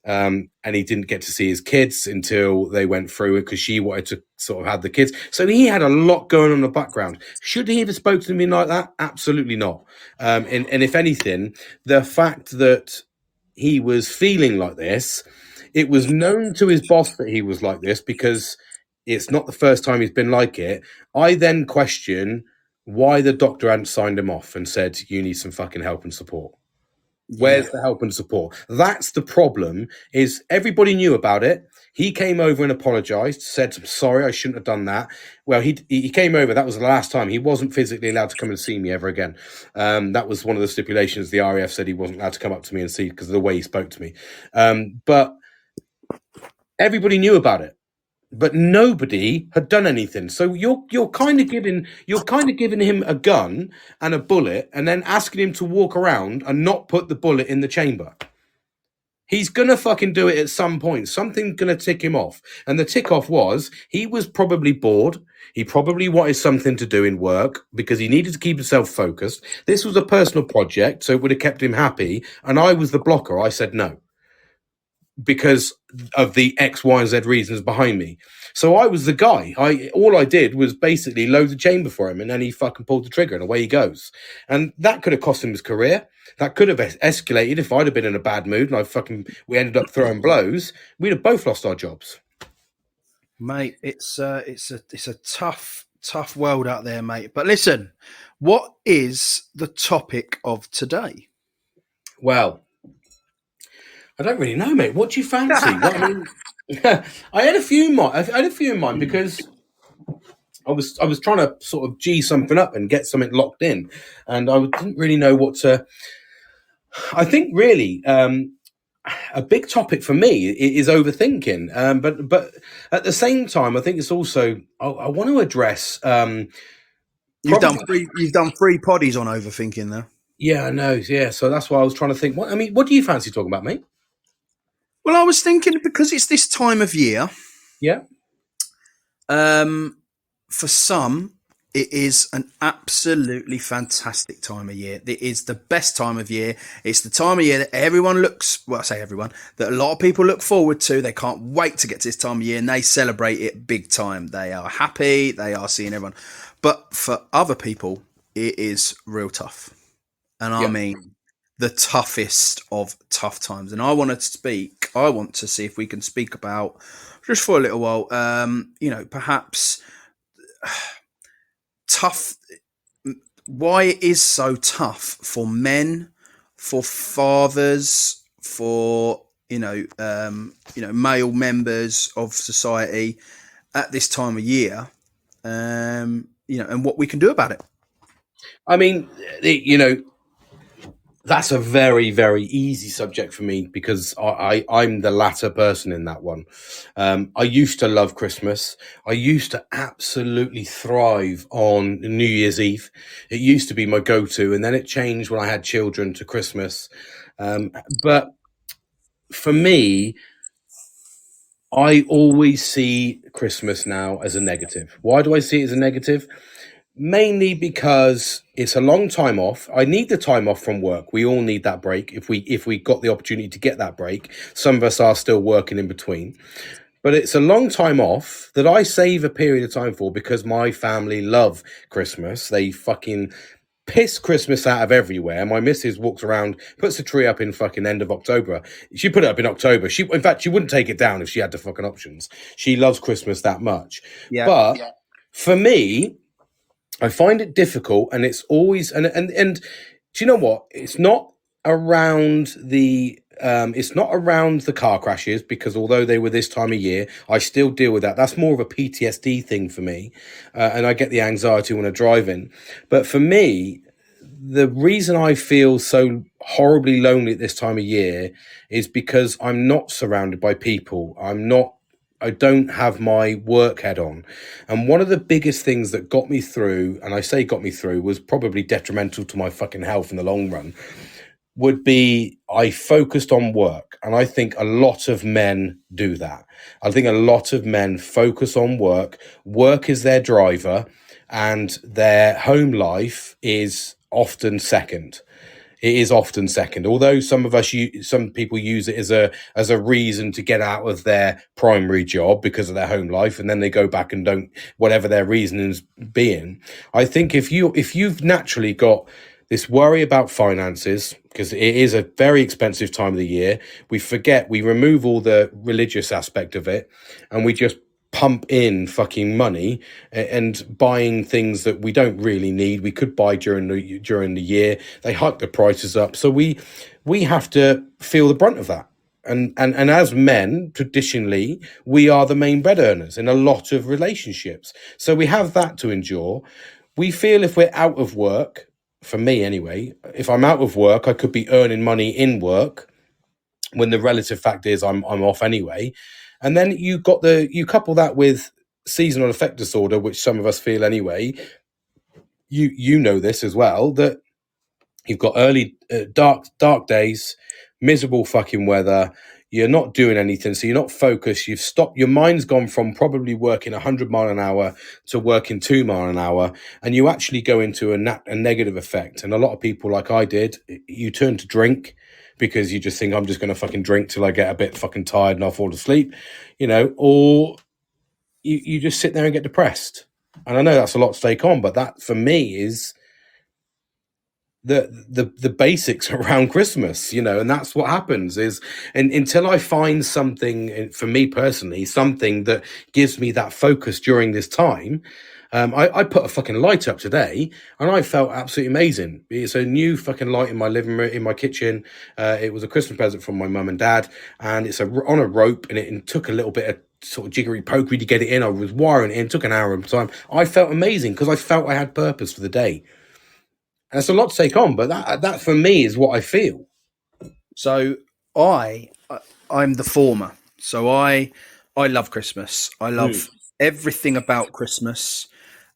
and he didn't get to see his kids until they went through it because she wanted to sort of have the kids. So he had a lot going on in the background. Should he have spoken to me like that? Absolutely not. And if anything, the fact that he was feeling like this, it was known to his boss that he was like this because it's not the first time he's been like it. I then question why the doctor hadn't signed him off and said, you need some fucking help and support. Where's the help and support? That's the problem, is everybody knew about it. He came over and apologized, said, sorry, I shouldn't have done that. Well, he came over. That was the last time. He wasn't physically allowed to come and see me ever again. That was one of the stipulations. The RAF said he wasn't allowed to come up to me and see because of the way he spoke to me. But everybody knew about it. But nobody had done anything. So you're kind of giving him a gun and a bullet, and then asking him to walk around and not put the bullet in the chamber. He's gonna fucking do it at some point. Something's gonna tick him off. And the tick off was he was probably bored. He probably wanted something to do in work because he needed to keep himself focused. This was a personal project, so it would have kept him happy. And I was the blocker. I said no, because of the X, Y, and Z reasons behind me. So I was the guy. All I did was basically load the chamber for him, and then he fucking pulled the trigger, and away he goes. And that could have cost him his career. That could have escalated if I'd have been in a bad mood and we ended up throwing blows. We'd have both lost our jobs. Mate, it's a tough world out there, mate. But listen, what is the topic of today? Well, I don't really know, mate. What do you fancy? I mean, I had a few in mind because I was trying to sort of G something up and get something locked in, and I didn't really know what to. I think really a big topic for me is overthinking, but at the same time, I think it's also I want to address. You've done 3 poddies on overthinking, though. Yeah, I know. Yeah, so that's why I was trying to think. What do you fancy talking about, mate? Well, I was thinking because it's this time of year. Yeah. For some, it is an absolutely fantastic time of year. It is the best time of year. It's the time of year that everyone that a lot of people look forward to. They can't wait to get to this time of year, and they celebrate it big time. They are happy. They are seeing everyone. But for other people, it is real tough. And I mean, the toughest of tough times. And I want to see if we can speak about, just for a little while, perhaps tough, why it is so tough for men, for fathers, for, male members of society at this time of year, and what we can do about it. I mean, that's a very, very easy subject for me because I'm the latter person in that one. I used to love Christmas. I used to absolutely thrive on New Year's Eve. It used to be my go-to, and then it changed when I had children to Christmas. But for me, I always see Christmas now as a negative. Why do I see it as a negative? Mainly because it's a long time off. I need the time off from work. We all need that break. If we got the opportunity to get that break, some of us are still working in between. But it's a long time off that I save a period of time for because my family love Christmas. They fucking piss Christmas out of everywhere. My missus walks around, puts the tree up in fucking end of October. She put it up in October. In fact, she wouldn't take it down if she had the fucking options. She loves Christmas that much. Yeah. But for me, I find it difficult, and it's always and do you know what? It's not around the car crashes, because although they were this time of year, I still deal with that. That's more of a PTSD thing for me, and I get the anxiety when I'm driving. But for me, the reason I feel so horribly lonely at this time of year is because I'm not surrounded by people. I don't have my work head on. And one of the biggest things that got me through, and I say got me through, was probably detrimental to my fucking health in the long run, would be I focused on work. And I think a lot of men do that. I think a lot of men focus on work. Work is their driver, and their home life is often second. it is often second. Although some people use it as a reason to get out of their primary job because of their home life, and then they go back and don't, whatever their reasons being. I think if you've naturally got this worry about finances, because it is a very expensive time of the year, we remove all the religious aspect of it, and we just pump in fucking money and buying things that we don't really need. We could buy during the year. They hike the prices up, so we have to feel the brunt of that. And as men, traditionally, we are the main bread earners in a lot of relationships, so we have that to endure. We feel if we're out of work, for me anyway, if I'm out of work, I could be earning money in work, when the relative fact is I'm off anyway. And then you couple that with seasonal affect disorder, which some of us feel anyway. You know this as well, that you've got early dark days, miserable fucking weather. You're not doing anything, so you're not focused. You've stopped. Your mind's gone from probably working 100 mile an hour to working 2 mile an hour, and you actually go into a negative effect. And a lot of people, like I did, you turn to drink, because you just think, I'm just going to fucking drink till I get a bit fucking tired and I'll fall asleep, or you just sit there and get depressed. And I know that's a lot to take on, but that for me is the basics around Christmas, and that's what happens is, and until I find something, for me personally, something that gives me that focus during this time. I put a fucking light up today, and I felt absolutely amazing. It's a new fucking light in my living room, in my kitchen. It was a Christmas present from my mum and dad, and it's on a rope, and it took a little bit of sort of jiggery pokery to get it in. I was wiring it in, took an hour of time. I felt amazing because I felt I had purpose for the day. And it's a lot to take on, but that for me is what I feel. So I'm the former. So I love Christmas. I love everything about Christmas.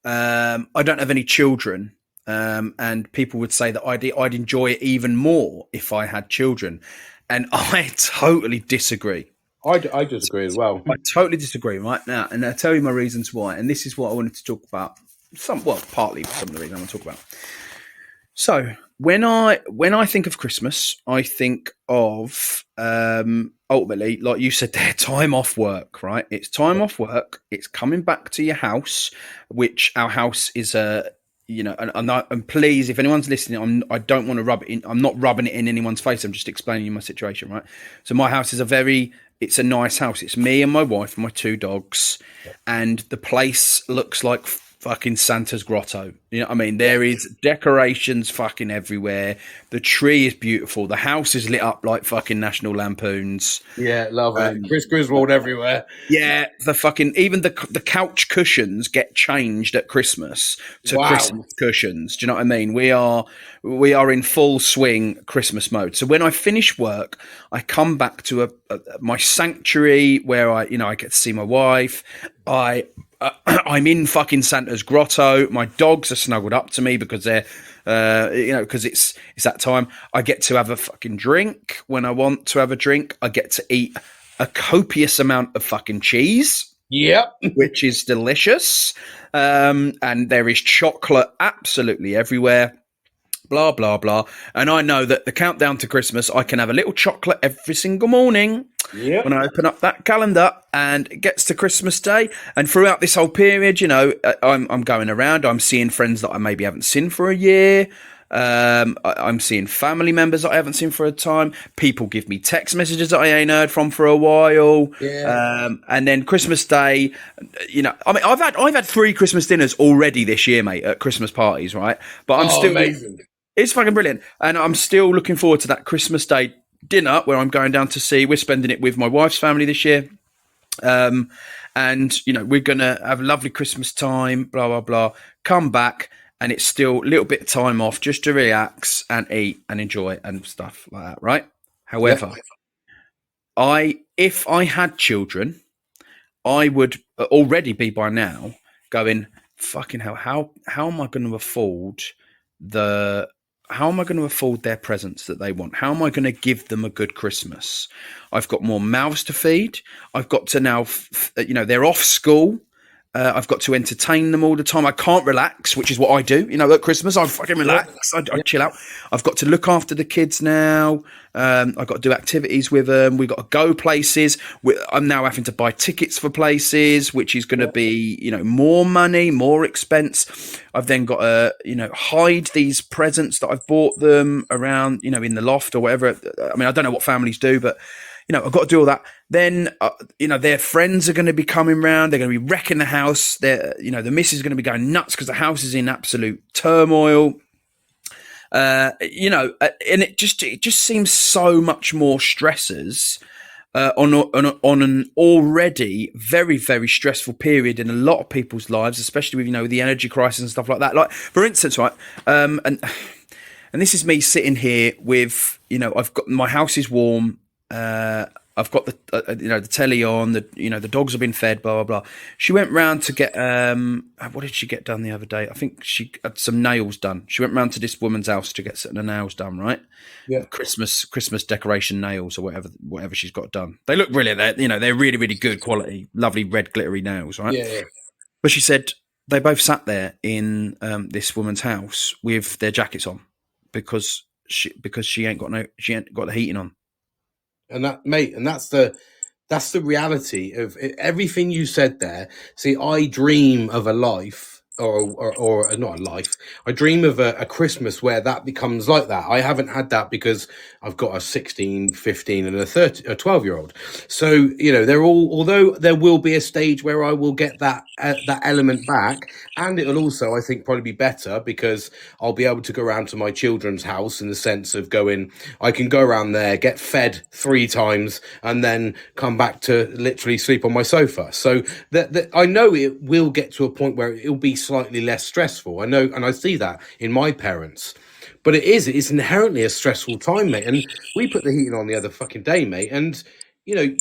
I don't have any children, and people would say that I'd enjoy it even more if I had children, and I totally disagree. I disagree as well. I totally disagree right now, and I'll tell you my reasons why. And this is what I wanted to talk about. Partly some of the reasons I want to talk about. So when I think of Christmas, I think of ultimately, like you said there, time off work, right? It's time off work. It's coming back to your house, which our house is and please, if anyone's listening, I don't want to rub it in. I'm not rubbing it in anyone's face. I'm just explaining you my situation, right? So my house is it's a nice house. It's me and my wife and my 2 dogs, and the place looks like fucking Santa's grotto. You know what I mean? There is decorations fucking everywhere. The tree is beautiful. The house is lit up like fucking National Lampoons. Yeah, love it. Chris Griswold everywhere. Yeah, even the couch cushions get changed at Christmas to Christmas cushions. Do you know what I mean? We are in full swing Christmas mode. So when I finish work, I come back to my sanctuary where I get to see my wife. I'm in fucking Santa's grotto. My dogs are snuggled up to me because they're, because it's that time. I get to have a fucking drink when I want to have a drink. I get to eat a copious amount of fucking cheese. Yep. Which is delicious. And there is chocolate absolutely everywhere. Blah, blah, blah. And I know that the countdown to Christmas, I can have a little chocolate every single morning when I open up that calendar, and it gets to Christmas Day. And throughout this whole period, I'm going around. I'm seeing friends that I maybe haven't seen for a year. I'm seeing family members that I haven't seen for a time. People give me text messages that I ain't heard from for a while. Yeah. And then Christmas Day, I've had 3 Christmas dinners already this year, mate, at Christmas parties, right? But I'm still amazing. It's fucking brilliant. And I'm still looking forward to that Christmas Day dinner where I'm going down to see. We're spending it with my wife's family this year. And, we're going to have a lovely Christmas time, blah, blah, blah. Come back, and it's still a little bit of time off just to relax and eat and enjoy and stuff like that, right? However, if I had children, I would already be by now going, fucking hell, how am I going to afford their presents that they want? How am I going to give them a good Christmas? I've got more mouths to feed. I've got to now, they're off school. I've got to entertain them all the time. I can't relax, which is what I do. You know, at Christmas, I fucking relax. I chill out. I've got to look after the kids now. I've got to do activities with them. We've got to go places. I'm now having to buy tickets for places, which is going to be, you know, more money, more expense. I've then got to, you know, hide these presents that I've bought them around, you know, in the loft or whatever. I mean, I don't know what families do, but you know, I've got to do all that. Then, you know, their friends are going to be coming round. They're going to be wrecking the house. You know, the missus is going to be going nuts because the house is in absolute turmoil. You know, and it just seems so much more stressors on an already very, very stressful period in a lot of people's lives, especially with, you know, the energy crisis and stuff like that. Like, for instance, right, and this is me sitting here with, you know, I've got my house is warm. I've got the you know, the telly on, you know, the dogs have been fed, blah blah blah. She went round to get what did she get done the other day? I think she had some nails done. She went round to this woman's house to get certain nails done, right? Yeah. Christmas decoration nails or whatever she's got done. They look brilliant. They're really, really good quality, lovely red glittery nails, right? Yeah. But she said they both sat there in this woman's house with their jackets on because she ain't got the heating on. And that, mate, and that's the reality of everything you said there. See, I dream of a life, or not a life. I dream of a Christmas where that becomes like that. I haven't had that because I've got a 16, 15 and a 12-year-old. So, you know, although there will be a stage where I will get that element back, and it'll also, I think, probably be better because I'll be able to go around to my children's house in the sense of I can go around there, get fed 3 times, and then come back to literally sleep on my sofa. So that I know it will get to a point where it'll be slightly less stressful. I know, and I see that in my parents. But it's inherently a stressful time, mate. And we put the heating on the other fucking day, mate. And, you know,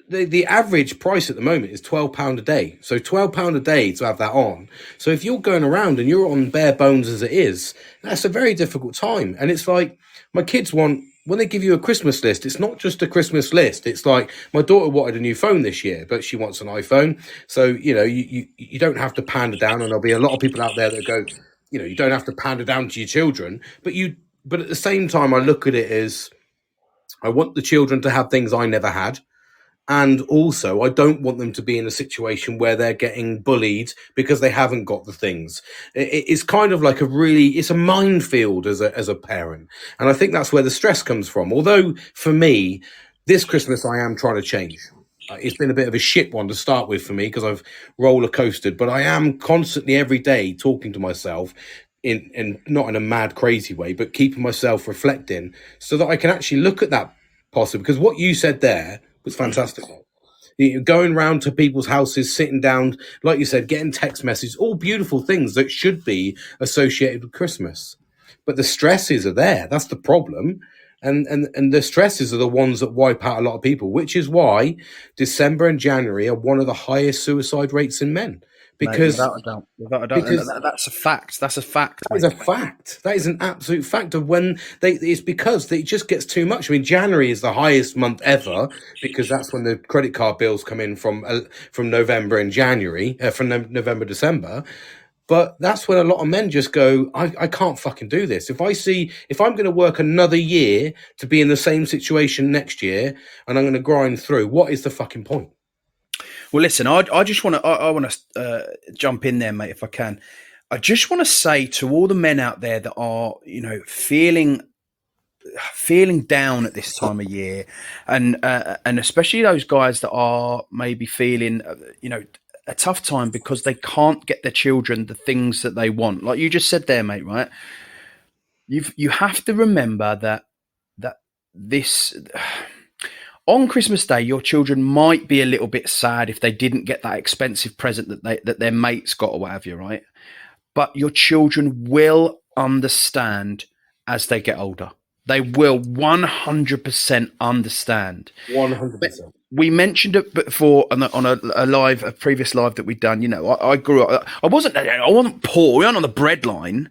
the average price at the moment is £12 a day. So £12 a day to have that on. So if you're going around and you're on bare bones as it is, that's a very difficult time. And it's like my kids when they give you a Christmas list, it's not just a Christmas list. It's like my daughter wanted a new phone this year, but she wants an iPhone. So, you know, you don't have to pander down, and there'll be a lot of people out there that go, you know, you don't have to pander down to your children, but at the same time, I look at it as I want the children to have things I never had. And also, I don't want them to be in a situation where they're getting bullied because they haven't got the things. It's kind of like it's a minefield as a parent. And I think that's where the stress comes from. Although for me, this Christmas, I am trying to change. It's been a bit of a shit one to start with for me because I've roller coasted, but I am constantly every day talking to myself in not in a mad, crazy way, but keeping myself reflecting so that I can actually look at that possibly. Because what you said there was fantastic. Going round to people's houses, sitting down, like you said, getting text messages, all beautiful things that should be associated with Christmas. But the stresses are there. That's the problem. And the stresses are the ones that wipe out a lot of people, which is why December and January are one of the highest suicide rates in men. Because without a doubt. That's a fact. That's a fact. That is a fact. That is an absolute fact of when it's because it just gets too much. I mean, January is the highest month ever because that's when the credit card bills come in from November and January, from November, December. But that's when a lot of men just go, I can't fucking do this. If I'm going to work another year to be in the same situation next year and I'm going to grind through, what is the fucking point? Well, listen, I just want to I want to jump in there, mate, if I can. I just want to say to all the men out there that are, you know, feeling down at this time of year, and especially those guys that are maybe feeling, you know, a tough time because they can't get their children the things that they want. Like you just said there, mate, right? You have to remember that this. On Christmas Day, your children might be a little bit sad if they didn't get that expensive present that their mates got or whatever, right? But your children will understand as they get older. They will 100% understand. 100%. We mentioned it before on a previous live that we'd done. You know, I grew up. I wasn't poor. We weren't on the bread line.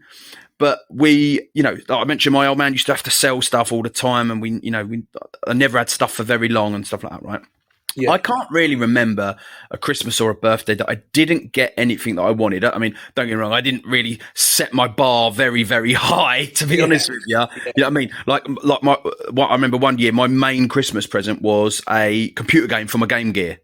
But we, you know, like I mentioned, my old man used to have to sell stuff all the time, and I never had stuff for very long and stuff like that, right? Yeah. I can't really remember a Christmas or a birthday that I didn't get anything that I wanted. I mean, don't get me wrong, I didn't really set my bar very, very high, to be honest with you. You know what I mean? I remember one year, my main Christmas present was a computer game for my Game Gear.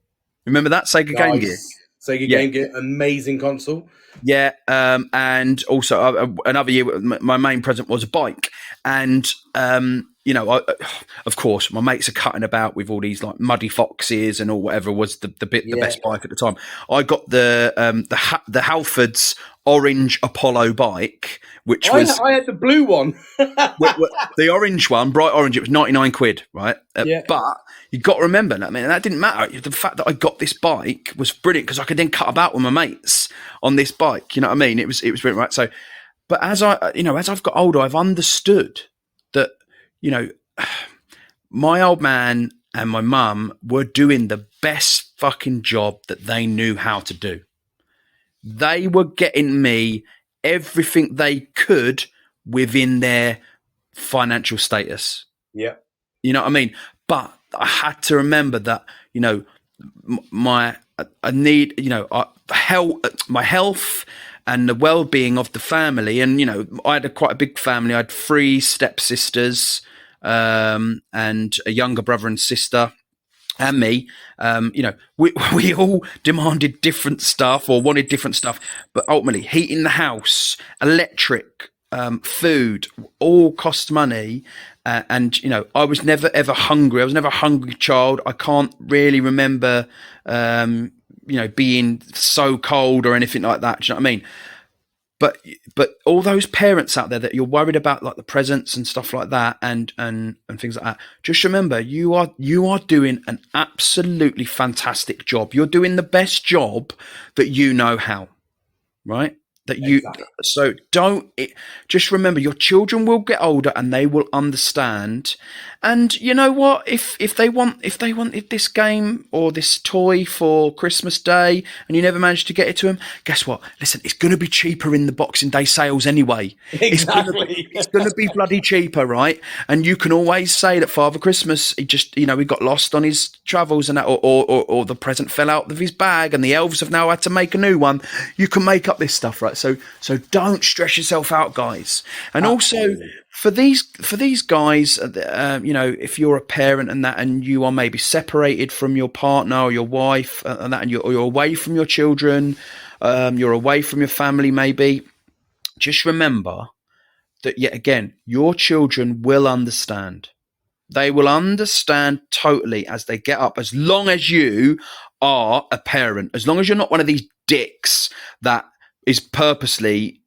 Remember that? Sega Game Gear? Sega Yeah. Game Gear, amazing console. Yeah, and also another year, my main present was a bike, and of course, my mates are cutting about with all these like Muddy Foxes and all whatever was the best bike at the time. I got the Halfords orange Apollo bike, which I had the blue one. the orange one, bright orange. It was 99 quid, right? But you got to remember that, man. That didn't matter. The fact that I got this bike was brilliant because I could then cut about with my mates on this bike. You know what I mean? It was brilliant, right? So, but as I've got older, I've understood that, my old man and my mum were doing the best fucking job that they knew how to do. They were getting me everything they could within their financial status. Yeah. You know what I mean? But I had to remember that, my health and the well-being of the family. And, I had quite a big family. I had 3 stepsisters, and a younger brother and sister. And me, we all demanded different stuff or wanted different stuff, but ultimately heating the house, electric, food, all cost money. And I was never ever hungry. I was never a hungry child. I can't really remember, being so cold or anything like that. Do you know what I mean? But all those parents out there that you're worried about, like the presents and stuff like that, and things like that, just remember you are doing an absolutely fantastic job. You're doing the best job that you know how, right? So just remember your children will get older and they will understand. And you know what? If they wanted this game or this toy for Christmas Day and you never managed to get it to them, guess what? Listen, it's going to be cheaper in the Boxing Day sales anyway. Exactly. It's going to be bloody cheaper, right? And you can always say that Father Christmas, he just, he got lost on his travels and that, or the present fell out of his bag and the elves have now had to make a new one. You can make up this stuff, right? So don't stress yourself out, guys. And also for these guys, if you're a parent and you are maybe separated from your partner or your wife and you're away from your children, you're away from your family, maybe, just remember that yet again, your children will understand. They will understand totally as they get up, as long as you are a parent, as long as you're not one of these dicks that is purposely,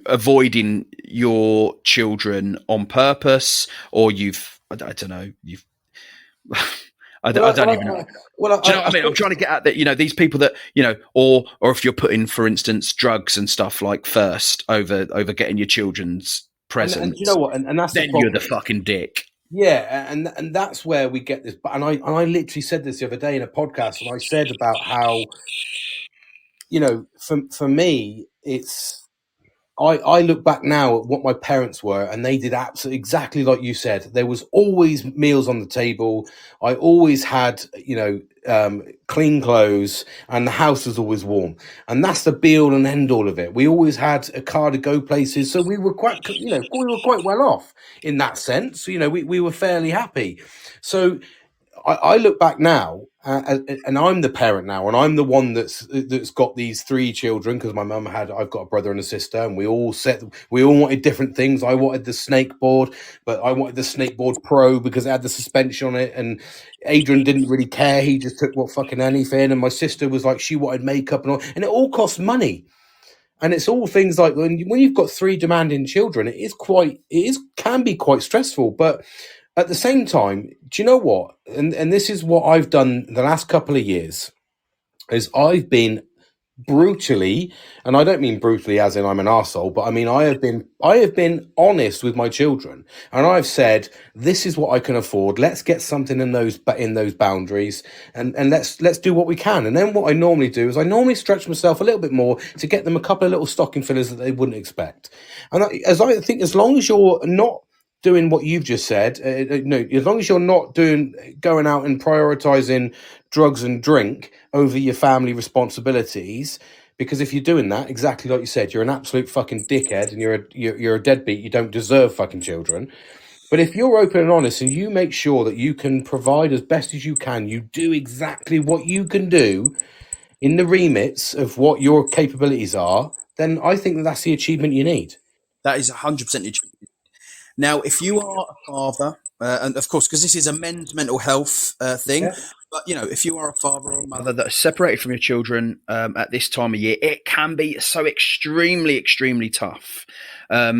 avoiding your children on purpose, or I don't know. I don't even know. Well, do you know what I mean? I'm trying to get at that, these people that, or if you're putting, for instance, drugs and stuff like first over getting your children's presents. And you know what? And that's then you're the fucking dick. Yeah, and that's where we get this. And I literally said this the other day in a podcast, and I said about how, for me, it's I look back now at what my parents were, and they did absolutely exactly like you said. There was always meals on the table. I always had, clean clothes, and the house was always warm. And that's the be all and end all of it. We always had a car to go places, so we were quite well off in that sense. We were fairly happy. So I look back now, and I'm the parent now, and I'm the one that's got these 3 children because I've got a brother and a sister, and we all wanted different things. I wanted the snake board, but I wanted the snake board pro because it had the suspension on it, and Adrian didn't really care. He just took fucking anything, and my sister was like, she wanted makeup and all, and it all costs money. And it's all things like when you've got 3 demanding children, can be quite stressful, but at the same time, do you know what? And this is what I've done the last couple of years, is I've been brutally, and I don't mean brutally as in I'm an arsehole, but I mean I have been honest with my children, and I've said, this is what I can afford. Let's get something in those boundaries, and let's do what we can. And then what I normally do is I normally stretch myself a little bit more to get them a couple of little stocking fillers that they wouldn't expect. And I think as long as you're not doing what you've just said, as long as you're not going out and prioritizing drugs and drink over your family responsibilities, because if you're doing that, exactly like you said, you're an absolute fucking dickhead and you're a deadbeat. You don't deserve fucking children. But if you're open and honest and you make sure that you can provide as best as you can, you do exactly what you can do in the remits of what your capabilities are, then I think that's the achievement you need. That is 100% achievable. Now, if you are a father, and of course, because this is a men's mental health thing, Yeah. but if you are a father or a mother that are separated from your children at this time of year, it can be so extremely, extremely tough.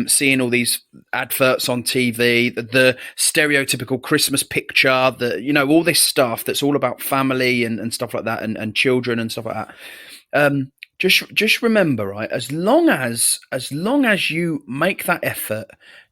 Seeing all these adverts on TV, the stereotypical Christmas picture, all this stuff that's all about family and stuff like that, and children and stuff like that. Just remember, right? As long as you make that effort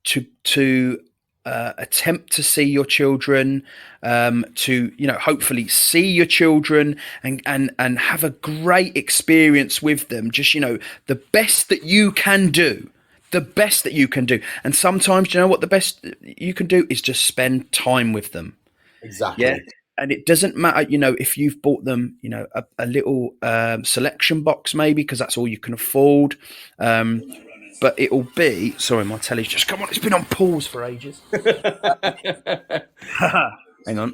to attempt to see your children, to hopefully see your children and have a great experience with them. Just the best that you can do. The best that you can do. And sometimes, what the best you can do is just spend time with them. Exactly. Yeah. And it doesn't matter, if you've bought them, a little selection box, maybe, because that's all you can afford. But it'll be, sorry, my telly's just come on. It's been on pause for ages. Hang on.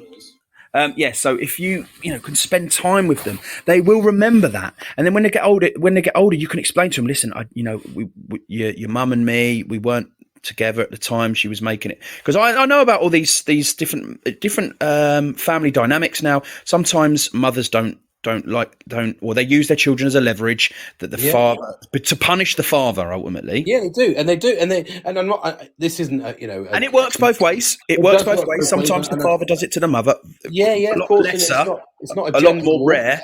So if you can spend time with them, they will remember that. And then when they get older, you can explain to them, listen, your mum and me, we weren't together at the time she was making it, because I know about all these different family dynamics now. Sometimes mothers don't or they use their children as a leverage that the father, but to punish the father ultimately. Yeah, they do, and I'm not. This isn't, and it works both ways. It works both ways. Sometimes the father does it to the mother. Yeah, a of course. Lesser, it's not a lot more rare.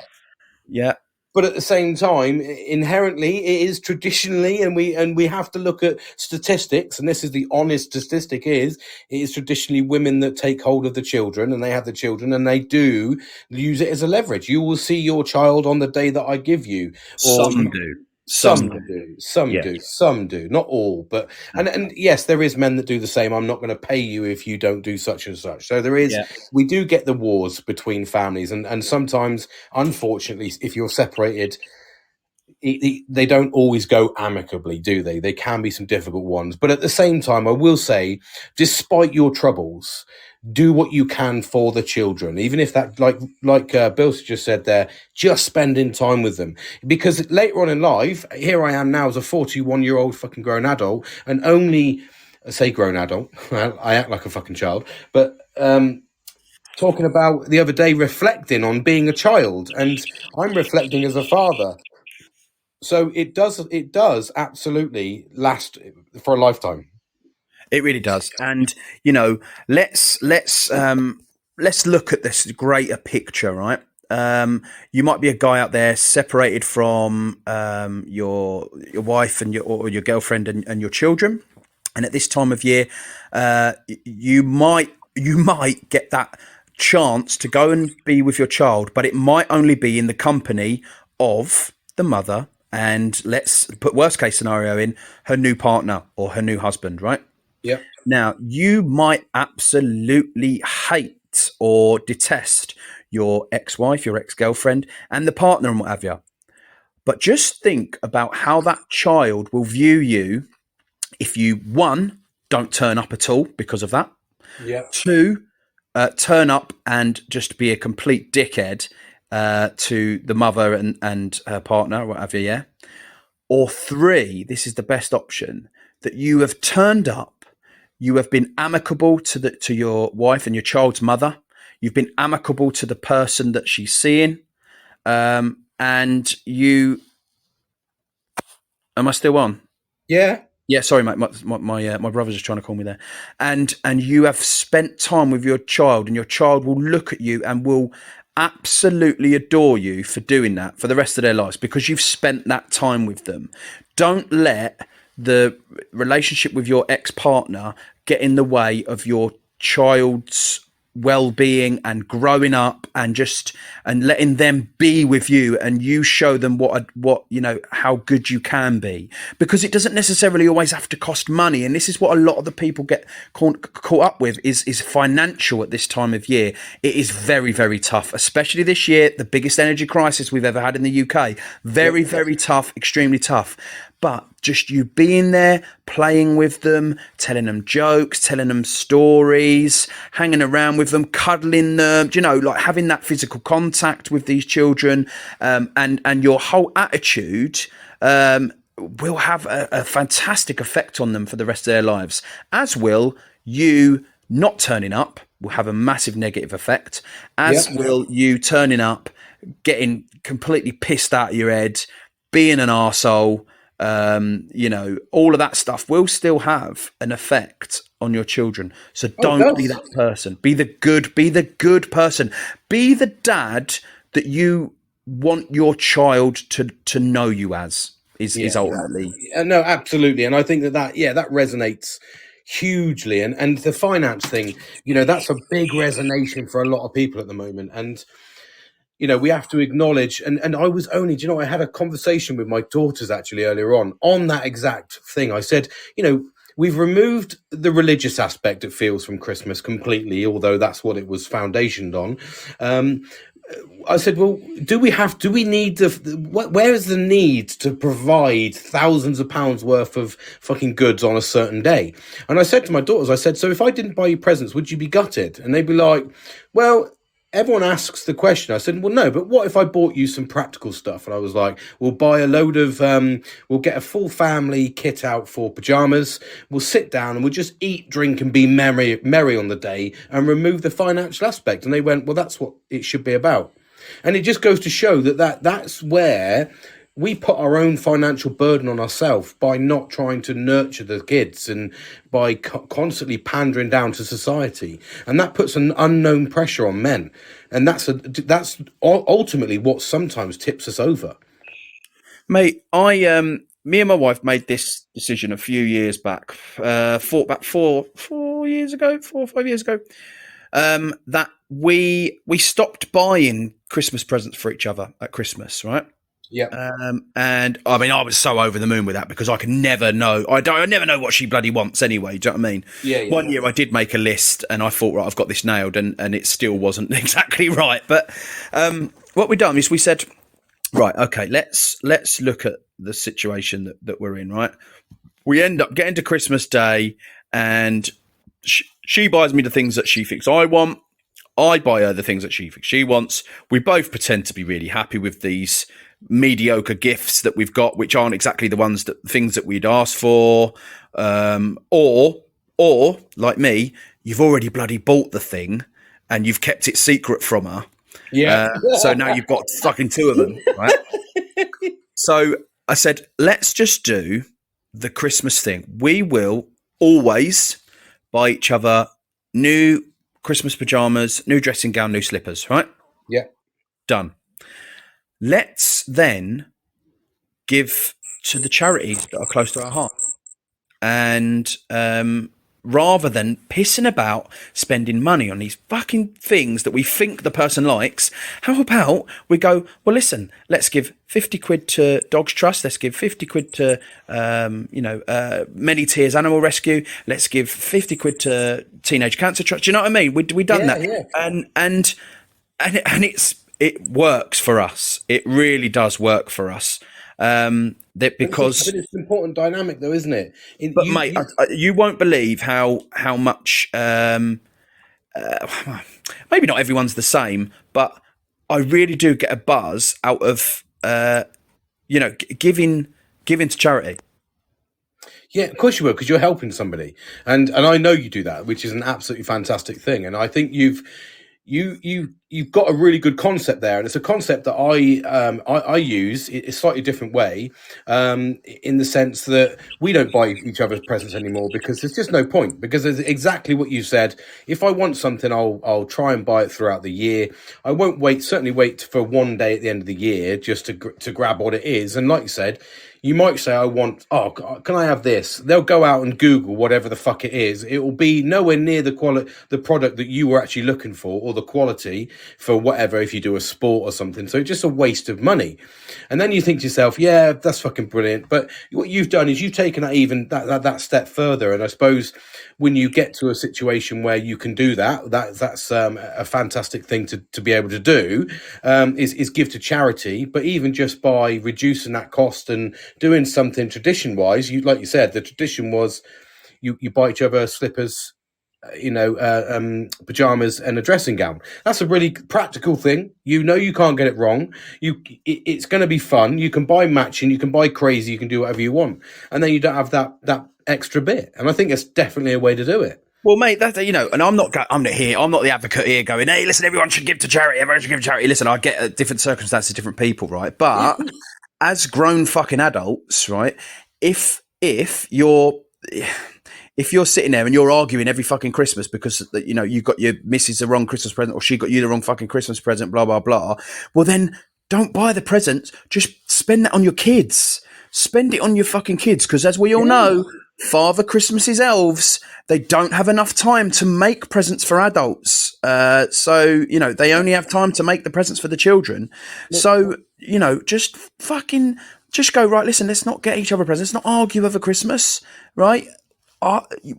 Yeah. But at the same time, inherently, it is traditionally, and we have to look at statistics, and this is the honest statistic: it is traditionally women that take hold of the children, and they have the children, and they do use it as a leverage. You will see your child on the day that I give you. Some do. Some do, not all, but and yes, there is men that do the same. I'm not going to pay you if you don't do such and such. So there is, we do get the wars between families, and sometimes, unfortunately, if you're separated, they don't always go amicably, do they? They can be some difficult ones, but at the same time, I will say, despite your troubles, do what you can for the children, even if that, like Bilster just said there, just spending time with them. Because later on in life, here I am now as a 41-year-old fucking grown adult, and I say grown adult, I act like a fucking child, but talking about the other day, reflecting on being a child, and I'm reflecting as a father. So it does absolutely last for a lifetime. It really does. And let's look at this greater picture, right? You might be a guy out there separated from your wife and your girlfriend and your children, and at this time of year, you might get that chance to go and be with your child, but it might only be in the company of the mother, and let's put worst case scenario in, her new partner or her new husband, right? Yeah. Now, you might absolutely hate or detest your ex-wife, your ex-girlfriend, and the partner and what have you. But just think about how that child will view you if you, one, don't turn up at all because of that. Yeah. Two, turn up and just be a complete dickhead to the mother and her partner, whatever, yeah? Or three, this is the best option, that you have turned up, you have been amicable to your wife and your child's mother, you've been amicable to the person that she's seeing, and you... Am I still on? Yeah. Yeah, sorry, mate. My brother's just trying to call me there. And you have spent time with your child, and your child will look at you and will absolutely adore you for doing that for the rest of their lives, because you've spent that time with them. Don't let the relationship with your ex-partner get in the way of your child's well-being and growing up and letting them be with you, and you show them what how good you can be, because it doesn't necessarily always have to cost money. And this is what a lot of the people get caught up with is financial at this time of year. It is very, very tough, especially this year, the biggest energy crisis we've ever had in the UK. Very, very tough, extremely tough. But just you being there, playing with them, telling them jokes, telling them stories, hanging around with them, cuddling them, like having that physical contact with these children, and your whole attitude will have a fantastic effect on them for the rest of their lives, as will you not turning up will have a massive negative effect, as will you turning up, getting completely pissed out of your head, being an arsehole. All of that stuff will still have an effect on your children. So don't be that person. Be the good person. Be the dad that you want your child to know you as. Is ultimately. No, absolutely. And I think that resonates hugely. And the finance thing, that's a big resonation for a lot of people at the moment. And we have to acknowledge, and I was only, I had a conversation with my daughters actually earlier on that exact thing. I said, we've removed the religious aspect, it feels, from Christmas completely, although that's what it was foundationed on. I said, well, do we need where is the need to provide thousands of pounds worth of fucking goods on a certain day? And I said to my daughters, so if I didn't buy you presents, would you be gutted? And they'd be like, well, everyone asks the question. I said, well, no, but what if I bought you some practical stuff? And I was like, we'll buy a load of, we'll get a full family kit out for pajamas. We'll sit down and we'll just eat, drink and be merry on the day and remove the financial aspect. And they went, well, that's what it should be about. And it just goes to show that's where we put our own financial burden on ourselves by not trying to nurture the kids and by constantly pandering down to society. And that puts an unknown pressure on men. And that's ultimately what sometimes tips us over. Mate, me and my wife made this decision a few years back, about 4 years ago, 4 or 5 years ago, that we stopped buying Christmas presents for each other at Christmas, right? Yeah. And I mean, I was so over the moon with that because I can never know. I never know what she bloody wants anyway. Do you know what I mean? Yeah. One year I did make a list and I thought, right, I've got this nailed, and it still wasn't exactly right. But what we done is we said, right, okay, let's look at the situation that we're in, right? We end up getting to Christmas Day and she buys me the things that she thinks I want. I buy her the things that she thinks she wants. We both pretend to be really happy with these mediocre gifts that we've got, which aren't exactly the things that we'd asked for. Or like me, you've already bloody bought the thing and you've kept it secret from her. Yeah. So now you've got fucking two of them, right? So I said, let's just do the Christmas thing. We will always buy each other new Christmas pajamas, new dressing gown, new slippers, right? Yeah. Done. Let's then give to the charities that are close to our heart. And rather than pissing about spending money on these fucking things that we think the person likes, how about we go, well, listen, let's give 50 quid to Dogs Trust. Let's give 50 quid to, Many Tears Animal Rescue. Let's give 50 quid to Teenage Cancer Trust. Do you know what I mean? We done that. Yeah. And it works for us. It really does work for us. Because it's an important dynamic, though, isn't it? Mate, you won't believe how much. Maybe not everyone's the same, but I really do get a buzz out of giving to charity. Yeah, of course you will, because you're helping somebody, and I know you do that, which is an absolutely fantastic thing. And I think you you've got a really good concept there, and it's a concept that I use a slightly different way, in the sense that we don't buy each other's presents anymore because there's just no point. Because it's exactly what you said. If I want something, I'll try and buy it throughout the year. I won't certainly wait for one day at the end of the year just to grab what it is. And like you said, you might say, I want, oh, can I have this? They'll go out and Google whatever the fuck it is. It will be nowhere near the product that you were actually looking for, or the quality for whatever, if you do a sport or something. So it's just a waste of money. And then you think to yourself, yeah, that's fucking brilliant. But what you've done is you've taken that step further. And I suppose when you get to a situation where you can do that's a fantastic thing to be able to do, is give to charity. But even just by reducing that cost and doing something tradition wise, like you said, the tradition was you buy each other slippers, pajamas and a dressing gown. That's a really practical thing. You can't get it wrong. It's going to be fun. You can buy matching, you can buy crazy, you can do whatever you want, and then you don't have that extra bit. And I think it's definitely a way to do it. Well, mate, and I'm not the advocate here going, hey, listen, everyone should give to charity. Everyone should give to charity. Listen, I get different circumstances, different people, right? But as grown fucking adults, right? If you're sitting there and you're arguing every fucking Christmas because you got your missus the wrong Christmas present, or she got you the wrong fucking Christmas present, blah blah blah. Well, then don't buy the presents. Just spend that on your kids. Spend it on your fucking kids, because as we all know, Father Christmas's elves, they don't have enough time to make presents for adults. So they only have time to make the presents for the children. So just go, right, listen, let's not get each other presents. Let's not argue over Christmas, right?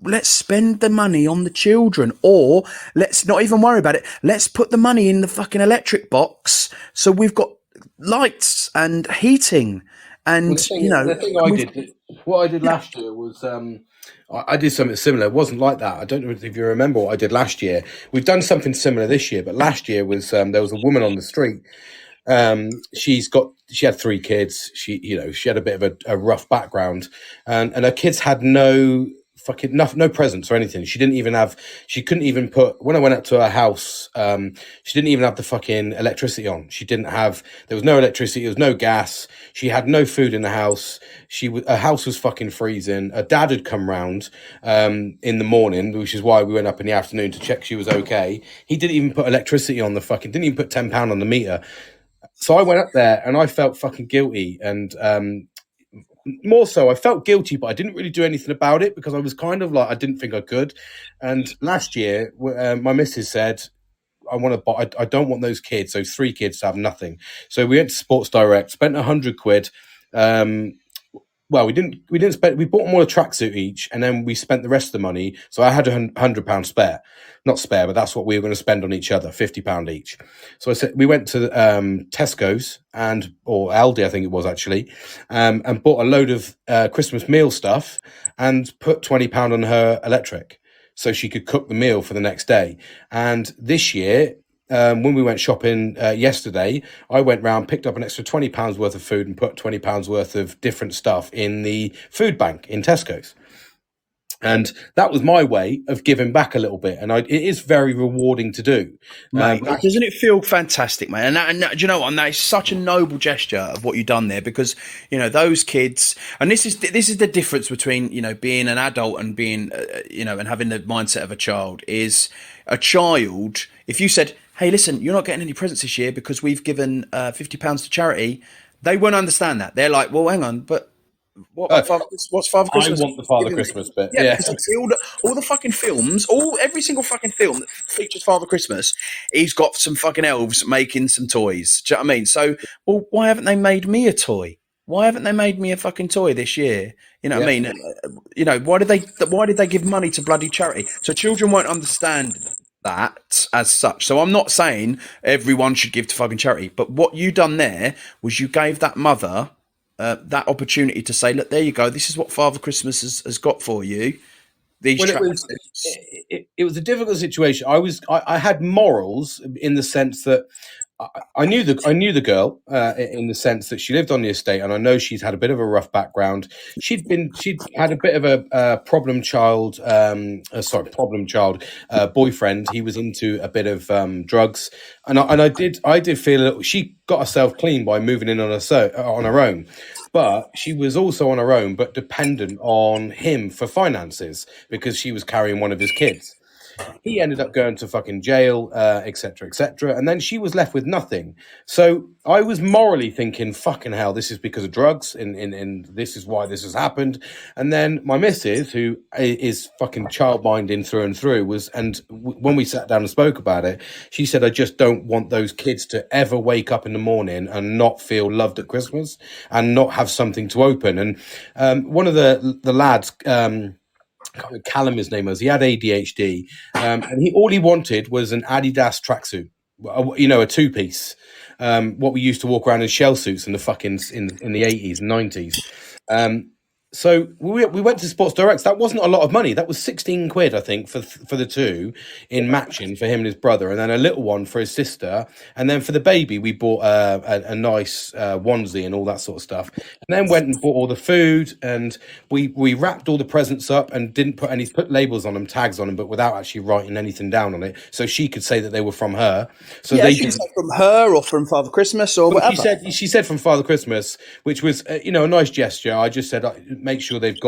Let's spend the money on the children, or let's not even worry about it. Let's put the money in the fucking electric box, so we've got lights and heating. And what I did last year was I did something similar. It wasn't like that. I don't know if you remember what I did last year. We've done something similar this year, but last year was there was a woman on the street. She had 3 kids. She had a bit of a rough background, and her kids had no presents or anything. She couldn't even put, when I went up to her house, she didn't even have the fucking electricity on. There was no electricity, there was no gas. She had no food in the house. Her house was fucking freezing. Her dad had come round, in the morning, which is why we went up in the afternoon to check she was okay. He didn't even put electricity on didn't even put £10 on the meter. So I went up there and I felt fucking guilty, and, more so, I felt guilty, but I didn't really do anything about it because I was kind of like, I didn't think I could. And last year, my missus said, I don't want those 3 kids to have nothing. So we went to Sports Direct, spent £100. Well, we didn't spend. We bought them all a tracksuit each, and then we spent the rest of the money. So I had £100 spare, not spare, but that's what we were going to spend on each other, £50 each. So I said we went to Tesco's or Aldi, I think it was actually, and bought a load of Christmas meal stuff and put £20 on her electric, so she could cook the meal for the next day. And this year, when we went shopping yesterday, I went round, picked up an extra £20 worth of food and put £20 worth of different stuff in the food bank in Tesco's. And that was my way of giving back a little bit. And it is very rewarding to do. Mate, doesn't it feel fantastic, mate? And do you know what? And that is such a noble gesture of what you've done there, because, those kids, and this is the difference between, being an adult and being, and having the mindset of a child. Is a child, if you said, hey, listen, you're not getting any presents this year because we've given £50 to charity, they won't understand that. They're like, well, hang on, but what's Father Christmas? I want the Father Christmas bit. Yeah. All the fucking films, every single fucking film that features Father Christmas, he's got some fucking elves making some toys. Do you know what I mean? So, well, why haven't they made me a toy? Why haven't they made me a fucking toy this year? You know what I mean? Why did they give money to bloody charity? So children won't understand that as such. So I'm not saying everyone should give to fucking charity, but what you done there was you gave that mother that opportunity to say, look, there you go, this is what Father Christmas has got for you. It was a difficult situation. I had morals in the sense that I knew the girl in the sense that she lived on the estate, and I know she's had a bit of a rough background. She'd had a bit of a problem child, boyfriend. He was into a bit of drugs, and I did feel that she got herself clean by moving in on her own. But she was also on her own, but dependent on him for finances because she was carrying one of his kids. He ended up going to fucking jail, etc., etc. And then she was left with nothing. So I was morally thinking, fucking hell, this is because of drugs, and this is why this has happened. And then my missus, who is fucking childminding through and through, when we sat down and spoke about it, she said, I just don't want those kids to ever wake up in the morning and not feel loved at Christmas and not have something to open. And one of the lads, Callum, his name was. He had ADHD, and all he wanted was an Adidas tracksuit, a two-piece. What we used to walk around in shell suits in the fucking in the 80s and 90s. So we went to Sports Directs. That wasn't a lot of money. That was 16 quid, I think, for the two in matching for him and his brother, and then a little one for his sister. And then for the baby, we bought a nice onesie and all that sort of stuff. And then went and bought all the food, and we wrapped all the presents up and didn't put labels on them, tags on them, but without actually writing anything down on it, so she could say that they were from her. So Yeah, they she said from her or from Father Christmas or whatever. She said from Father Christmas, which was a nice gesture. I just said make sure they've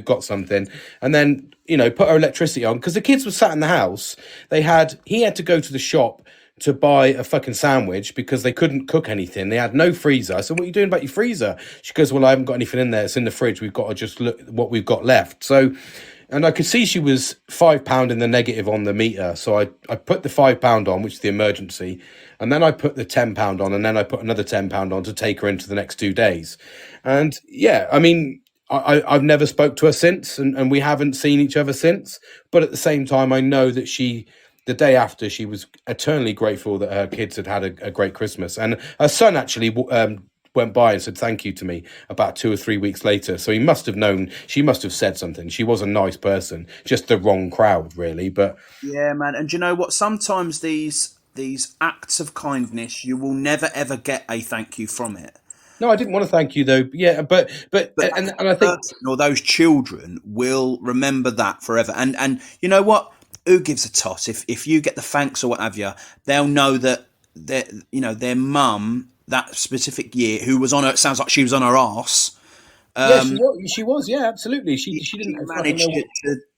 got something, and then put her electricity on because the kids were sat in the house. He had to go to the shop to buy a fucking sandwich because they couldn't cook anything. They had no freezer. I said, what are you doing about your freezer? She goes, well, I haven't got anything in there. It's in the fridge. We've got to just look what we've got left. So, and I could see she was £5 in the negative on the meter. So I put the £5 on, which is the emergency, and then I put the £10 on, and then I put another £10 on to take her into the next 2 days. And yeah, I mean, I've never spoke to her since, and we haven't seen each other since. But at the same time, I know that the day after, she was eternally grateful that her kids had a great Christmas. And her son actually went by and said thank you to me about 2 or 3 weeks later. So he must have known, she must have said something. She was a nice person, just the wrong crowd, really. But yeah, man. And do you know what? Sometimes these acts of kindness, you will never ever get a thank you from it. no, I didn't want to thank you though. Yeah, but and I think or those children will remember that forever. And you know what? Who gives a toss if you get the thanks or what have you? They'll know that their mum that specific year who was on her. It sounds like she was on her arse. Yeah, she was. Yeah, absolutely. She didn't manage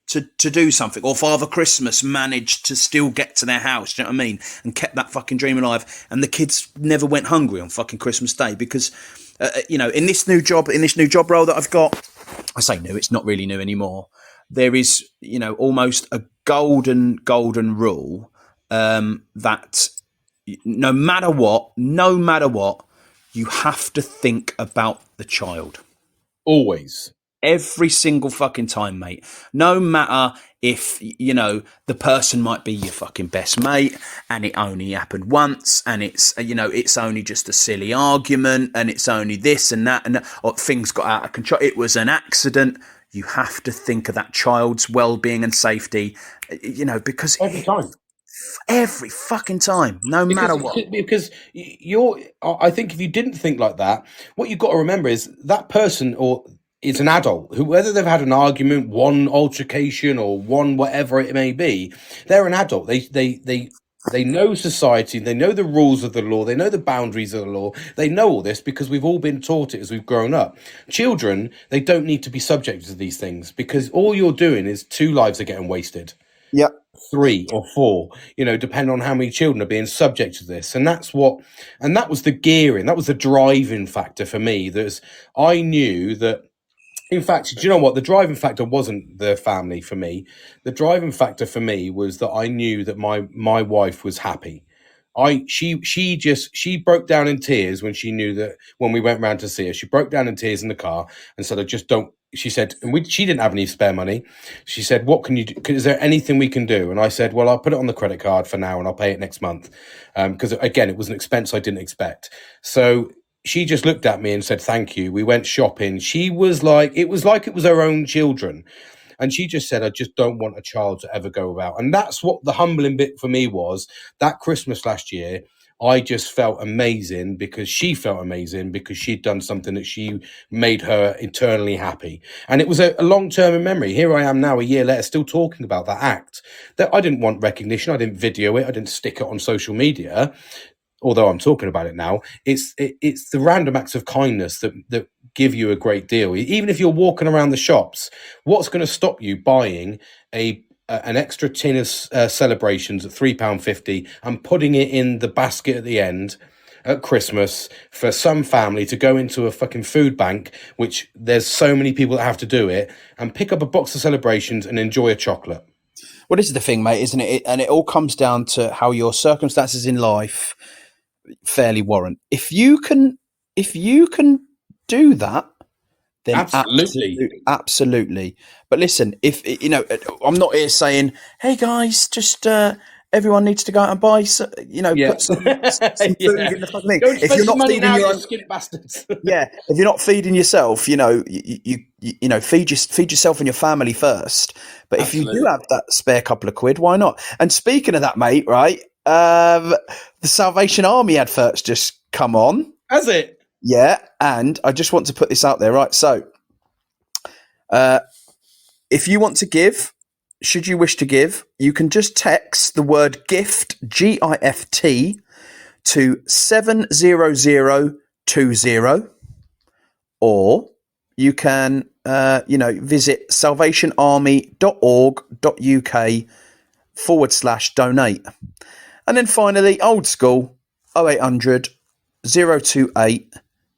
to do something, or Father Christmas managed to still get to their house. Do you know what I mean? And kept that fucking dream alive. And the kids never went hungry on fucking Christmas Day because, in this new job role that I've got, I say new, it's not really new anymore. There is, almost a golden rule that no matter what, you have to think about the child. Always. Every single fucking time, mate. No matter if, the person might be your fucking best mate and it only happened once and it's, it's only just a silly argument and it's only this and that or things got out of control. It was an accident. You have to think of that child's well-being and safety, because every time. Every fucking time, no matter what. Because I think if you didn't think like that, what you've got to remember is that person is an adult who, whether they've had an argument, one altercation, or one whatever it may be, they're an adult. They know society, they know the rules of the law, they know the boundaries of the law, they know all this because we've all been taught it as we've grown up. Children, they don't need to be subject to these things because all you're doing is 2 lives are getting wasted. Yeah. 3 or 4, depending on how many children are being subject to this. And that was the gearing, that was the driving factor for me. I knew that, in fact, do you know what? The driving factor wasn't the family for me. The driving factor for me was that I knew that my wife was happy. She broke down in tears when she knew that when we went round to see her. She broke down in tears in the car and said, I just don't. She said, she didn't have any spare money. She said, what can you do? Is there anything we can do? And I said, well, I'll put it on the credit card for now and I'll pay it next month. Because again, it was an expense I didn't expect. So she just looked at me and said, thank you. We went shopping. She was like it was her own children. And she just said, I just don't want a child to ever go without. And that's what the humbling bit for me was. That Christmas last year, I just felt amazing because she felt amazing because she'd done something that she made her eternally happy. And it was a long-term in memory. Here I am now, a year later, still talking about that act. That I didn't want recognition. I didn't video it. I didn't stick it on social media. Although I'm talking about it now, it's the random acts of kindness that give you a great deal. Even if you're walking around the shops, what's going to stop you buying an extra tin of celebrations at £3.50 and putting it in the basket at the end at Christmas for some family to go into a fucking food bank, which there's so many people that have to do it, and pick up a box of celebrations and enjoy a chocolate? Well, this is the thing, mate, isn't it? And it all comes down to how your circumstances in life fairly warrant. If you can do that, then absolutely. But listen, if you know, I'm not here saying, "Hey guys, just everyone needs to go out and buy, put some food in the fucking thing." If you're not feeding your own skinny bastards, if you're not feeding yourself, you feed yourself and your family first. But if you do have that spare couple of quid, why not? And speaking of that, mate, right? The Salvation Army adverts just come on. Has it? Yeah, and I just want to put this out there, right? So, if you want to give, should you wish to give, you can just text the word GIFT, GIFT, to 70020, or you can, visit salvationarmy.org.uk/donate. And then finally, old school, 0800 028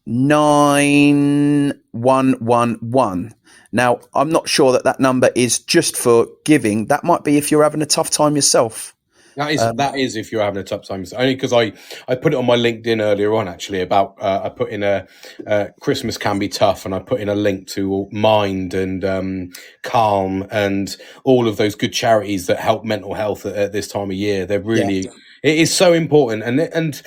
9111. Now, I'm not sure that number is just for giving. That might be if you're having a tough time yourself. That is if you're having a tough time. Only because I put it on my LinkedIn earlier on, actually, about I put in a Christmas can be tough, and I put in a link to Mind and Calm and all of those good charities that help mental health at this time of year. They're really... Yeah. It is so important, and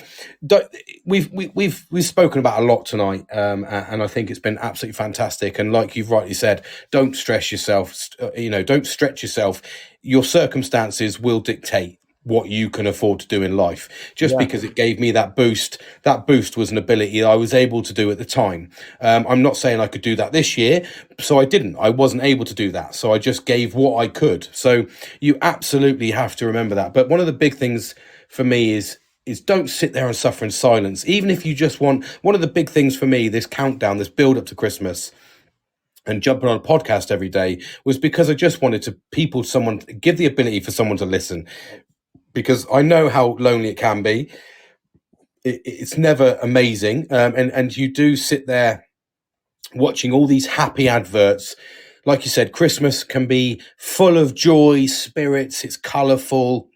we've spoken about a lot tonight, and I think it's been absolutely fantastic. And like you've rightly said, don't stress yourself. Don't stretch yourself. Your circumstances will dictate what you can afford to do in life. Just because it gave me that boost was an ability I was able to do at the time. I'm not saying I could do that this year, so I didn't. I wasn't able to do that, so I just gave what I could. So you absolutely have to remember that. But one of the big things for me is don't sit there and suffer in silence. Even if you just want, one of the big things for me, this countdown, this build up to Christmas and jumping on a podcast every day, was because I just wanted to give the ability for someone to listen, because I know how lonely it can be. It's never amazing. And you do sit there watching all these happy adverts. Like you said, Christmas can be full of joy, spirits. It's colourful.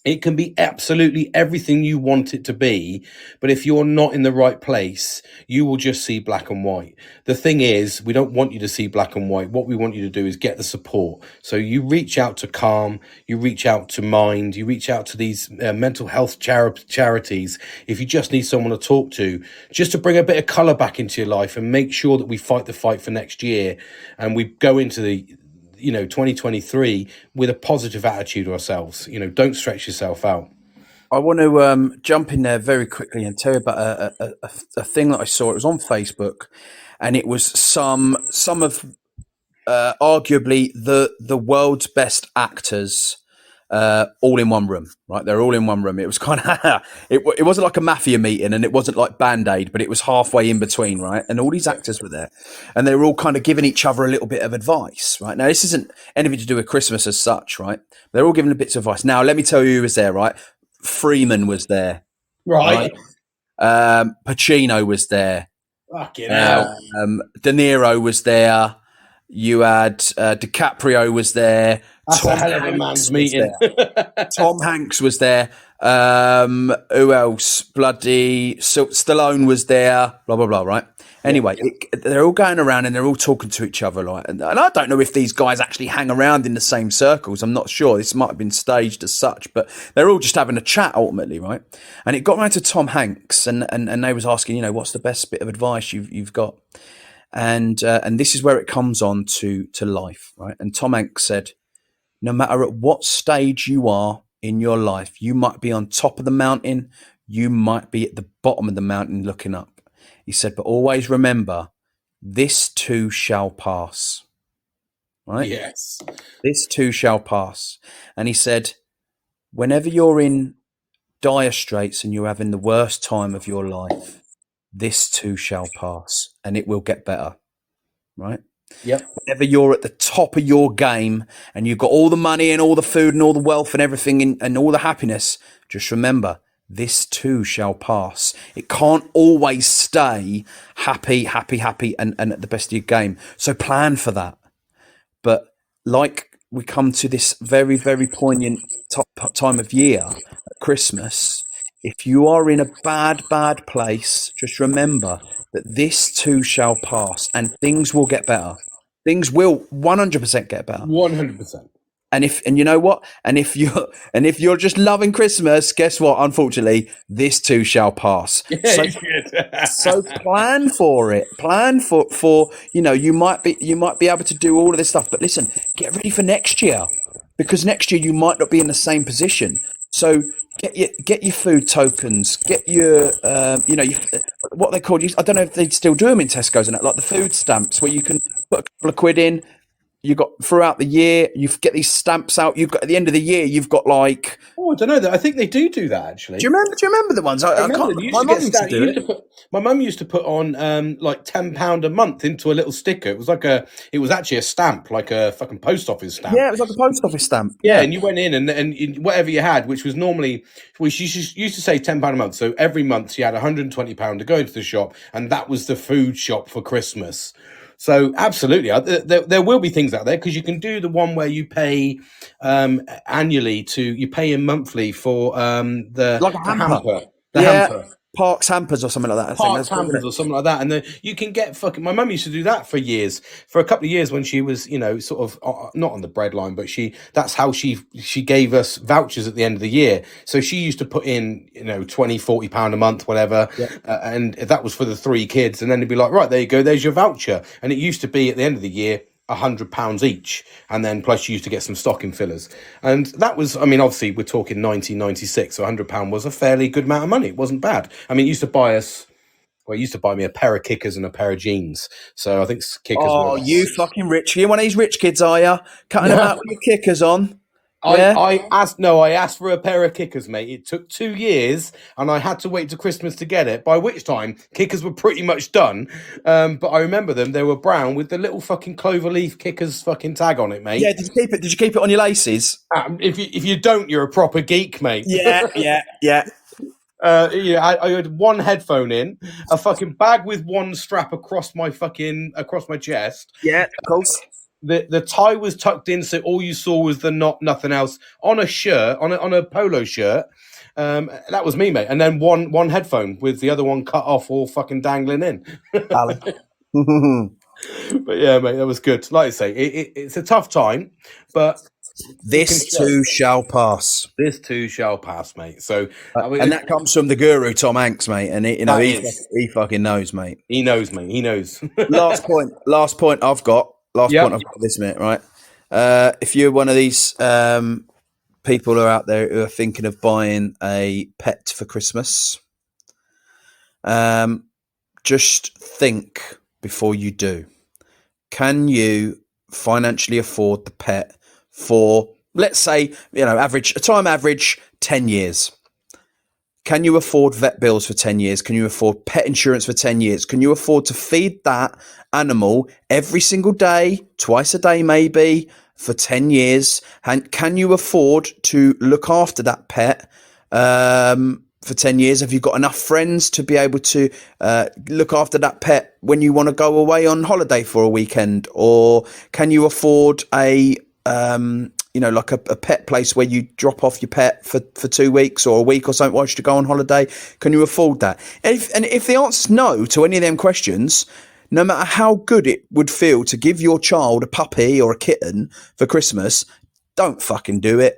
It can be absolutely everything you want it to be, but if you're not in the right place, you will just see black and white. The thing is, we don't want you to see black and white. What we want you to do is get the support. So you reach out to Calm, you reach out to Mind, you reach out to these mental health charities. If you just need someone to talk to, just to bring a bit of colour back into your life and make sure that we fight the fight for next year, and we go into the 2023 with a positive attitude ourselves. Don't stretch yourself out. I want to jump in there very quickly and tell you about a thing that I saw. It was on Facebook, and it was some of arguably the world's best actors all in one room, right? They're all in one room. It was kind of, it wasn't like a mafia meeting, and it wasn't like Band-Aid, but it was halfway in between, right? And all these actors were there, and they were all kind of giving each other a little bit of advice, right? Now, this isn't anything to do with Christmas as such, right? They're all giving a bit of advice. Now, let me tell you who was there, right? Freeman was there. Right. Pacino was there. Fucking hell. De Niro was there. You had DiCaprio was there. That's a hell of a man's meeting. Tom Hanks was there. Who else? Bloody Stallone was there. Blah blah blah. Right. Anyway, they're all going around and they're all talking to each other. Like, and I don't know if these guys actually hang around in the same circles. I'm not sure. This might have been staged as such, but they're all just having a chat ultimately, right? And it got around to Tom Hanks, and they was asking, what's the best bit of advice you've got? And this is where it comes on to life, right? And Tom Hanks said, no matter at what stage you are in your life, you might be on top of the mountain, you might be at the bottom of the mountain looking up. He said, but always remember, this too shall pass. Right? Yes. This too shall pass. And he said, whenever you're in dire straits and you're having the worst time of your life, this too shall pass and it will get better. Right? Yep. Whenever you're at the top of your game and you've got all the money and all the food and all the wealth and everything and all the happiness, just remember, this too shall pass. It can't always stay happy and at the best of your game. So plan for that. But like we come to this very, very poignant time of year, Christmas, if you are in a bad place, just remember that this too shall pass and things will get better. Things will 100% get better. 100%. And you know what? And if you're just loving Christmas, guess what? Unfortunately, this too shall pass. So plan for it. Plan for you might be able to do all of this stuff. But listen, get ready for next year, because next year you might not be in the same position. So get your food tokens, get your what they call, I don't know if they still do them in Tesco's and that, like the food stamps where you can put a couple of quid in. You got throughout the year, you get these stamps out. You've got at the end of the year, you've got like. Oh, I don't know. I think they do that actually. Do you remember the ones? I can't. My mum used to do it. My mum used to put on like £10 a month into a little sticker. It was actually a stamp, like a fucking post office stamp. Yeah, it was like a post office stamp. Yeah, and you went in and whatever you had, which was normally, she used to say £10 a month. So every month she had £120 to go into the shop, and that was the food shop for Christmas. So absolutely, there will be things out there, because you can do the one where you pay annually you pay in monthly for the like a hamper. Hamper. Parks hampers or something like that. Parks hampers or something like that, and then you can get fucking. My mum used to do that for a couple of years when she was, sort of not on the breadline, but that's how she gave us vouchers at the end of the year. So she used to put in, £20-40 a month, whatever, and that was for the 3 kids, and then it'd be like, right, there you go, there's your voucher, and it used to be at the end of the year £100 each, and then plus you used to get some stocking fillers, and that was, obviously we're talking 1996, so £100 was a fairly good amount of money. It wasn't bad. It used to buy me a pair of kickers and a pair of jeans, so I think kickers were you fucking rich. You're one of these rich kids, are you? Cutting them out with your kickers on. I asked for a pair of kickers, mate. It took 2 years, and I had to wait till Christmas to get it. By which time, kickers were pretty much done. But I remember them; they were brown with the little fucking clover leaf kickers fucking tag on it, mate. Yeah, did you keep it on your laces? If you don't, you're a proper geek, mate. Yeah. I had one headphone in, a fucking bag with one strap across my chest. Yeah, of course. The tie was tucked in, so all you saw was the knot, nothing else. On a shirt, on a polo shirt, that was me, mate. And then one headphone with the other one cut off, all fucking dangling in. But yeah, mate, that was good. Like I say, it's a tough time, but this too shall pass. This too shall pass, mate. So, and that comes from the guru Tom Hanks, mate. And he fucking knows, mate. He knows, mate. He knows. Last point I've got. Point I've got this minute, right? If you're one of these people who are out there who are thinking of buying a pet for Christmas, just think before you do. Can you financially afford the pet for, let's say, average 10 years? Can you afford vet bills for 10 years? Can you afford pet insurance for 10 years? Can you afford to feed that animal every single day, twice a day maybe, for 10 years? And can you afford to look after that pet for 10 years? Have you got enough friends to be able to look after that pet when you want to go away on holiday for a weekend? Or can you afford a like a pet place where you drop off your pet for 2 weeks or a week or something whilst you go on holiday? Can you afford that? And if the answer's no to any of them questions, no matter how good it would feel to give your child a puppy or a kitten for Christmas, don't fucking do it.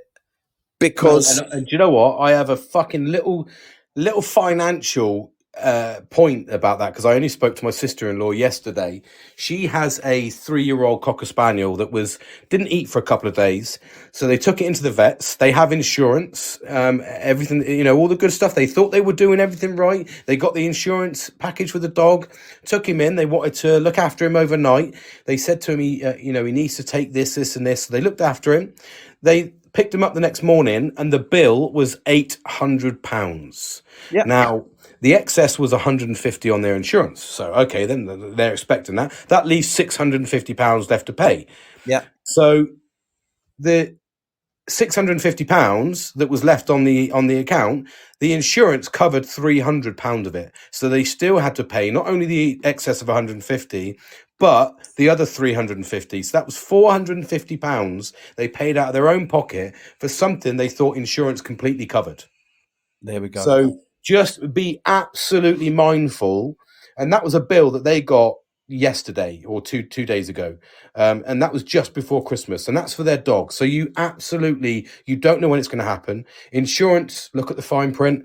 Because and do you know what? I have a fucking little financial point about that because I only spoke to my sister-in-law yesterday. She has a 3-year-old cocker spaniel that didn't eat for a couple of days, so they took it into the vets. They have insurance, everything, all the good stuff. They thought they were doing everything right. They got the insurance package with the dog, took him in. They wanted to look after him overnight. They said to him, he needs to take this and this. So they looked after him. They picked him up the next morning, and the bill was £800. Yeah. Now, the excess was 150 on their insurance. So, okay, then they're expecting that. That leaves £650 left to pay. Yeah. So the £650 that was left on the account, the insurance covered £300 of it. So they still had to pay not only the excess of 150, but the other 350. So that was £450 they paid out of their own pocket for something they thought insurance completely covered. There we go. So just be absolutely mindful. And that was a bill that they got yesterday or two days ago. And that was just before Christmas. And that's for their dog. So you don't know when it's going to happen. Insurance, look at the fine print.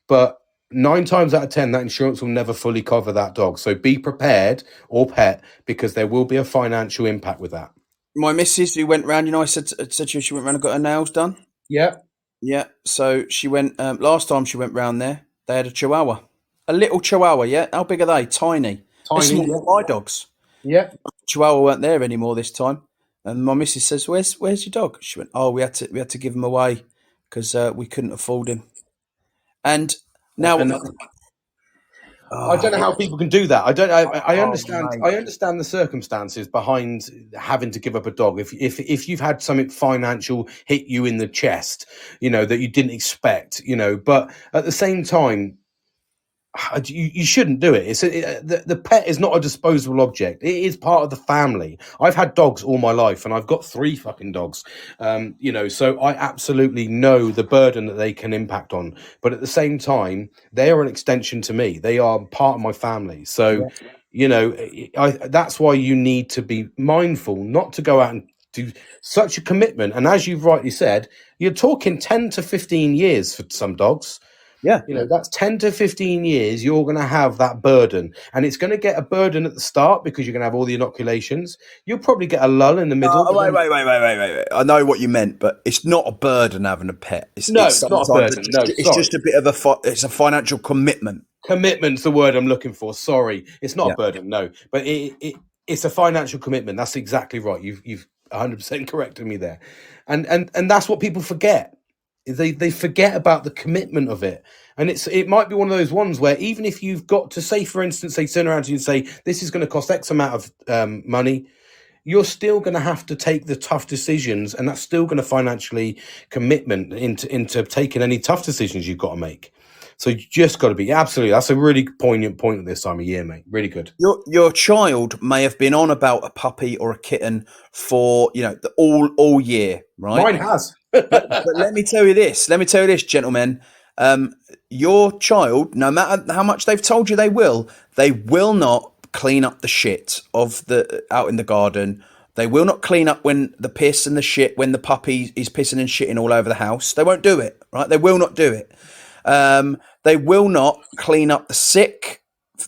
But 9 times out of 10, that insurance will never fully cover that dog. So be prepared, or pet, because there will be a financial impact with that. My missus, who went round, I said to you, she went round and got her nails done. Yeah. Yeah, so she went, last time she went round there, they had a chihuahua. A little chihuahua, yeah? How big are they? Tiny. They're smaller than my dogs. Yeah. Chihuahua weren't there anymore this time. And my missus says, where's your dog? She went, oh, we had to give him away because we couldn't afford him. And now... I don't know how people can do that. I understand. Mate. I understand the circumstances behind having to give up a dog. If you've had something financial hit you in the chest, that you didn't expect, But at the same time, you shouldn't do it. The pet is not a disposable object. It is part of the family. I've had dogs all my life, and I've got 3 fucking dogs. So I absolutely know the burden that they can impact on. But at the same time, they are an extension to me. They are part of my family. So, that's why you need to be mindful not to go out and do such a commitment. And as you've rightly said, you're talking 10 to 15 years for some dogs. Yeah. That's 10 to 15 years you're going to have that burden. And it's going to get a burden at the start because you're going to have all the inoculations. You'll probably get a lull in the middle. Wait. I know what you meant, but it's not a burden having a pet. It's not a burden. It's just a bit of it's a financial commitment. Commitment's the word I'm looking for. Sorry. It's not a burden, no. But it's a financial commitment. That's exactly right. You've 100% corrected me there. And that's what people forget. They forget about the commitment of it. And it might be one of those ones where even if you've got to say, for instance, they turn around to you and say, this is going to cost X amount of money, you're still going to have to take the tough decisions. And that's still going to financially commitment into taking any tough decisions you've got to make. So you just got to be absolutely. That's a really poignant point at this time of year, mate. Really good. Your child may have been on about a puppy or a kitten for all year, right? Mine has. but let me tell you this, gentlemen. Your child, no matter how much they've told you they will not clean up the shit of out in the garden. They will not clean up when the piss and the shit, when the puppy is pissing and shitting all over the house. They won't do it, right? They will not do it. They will not clean up the sick.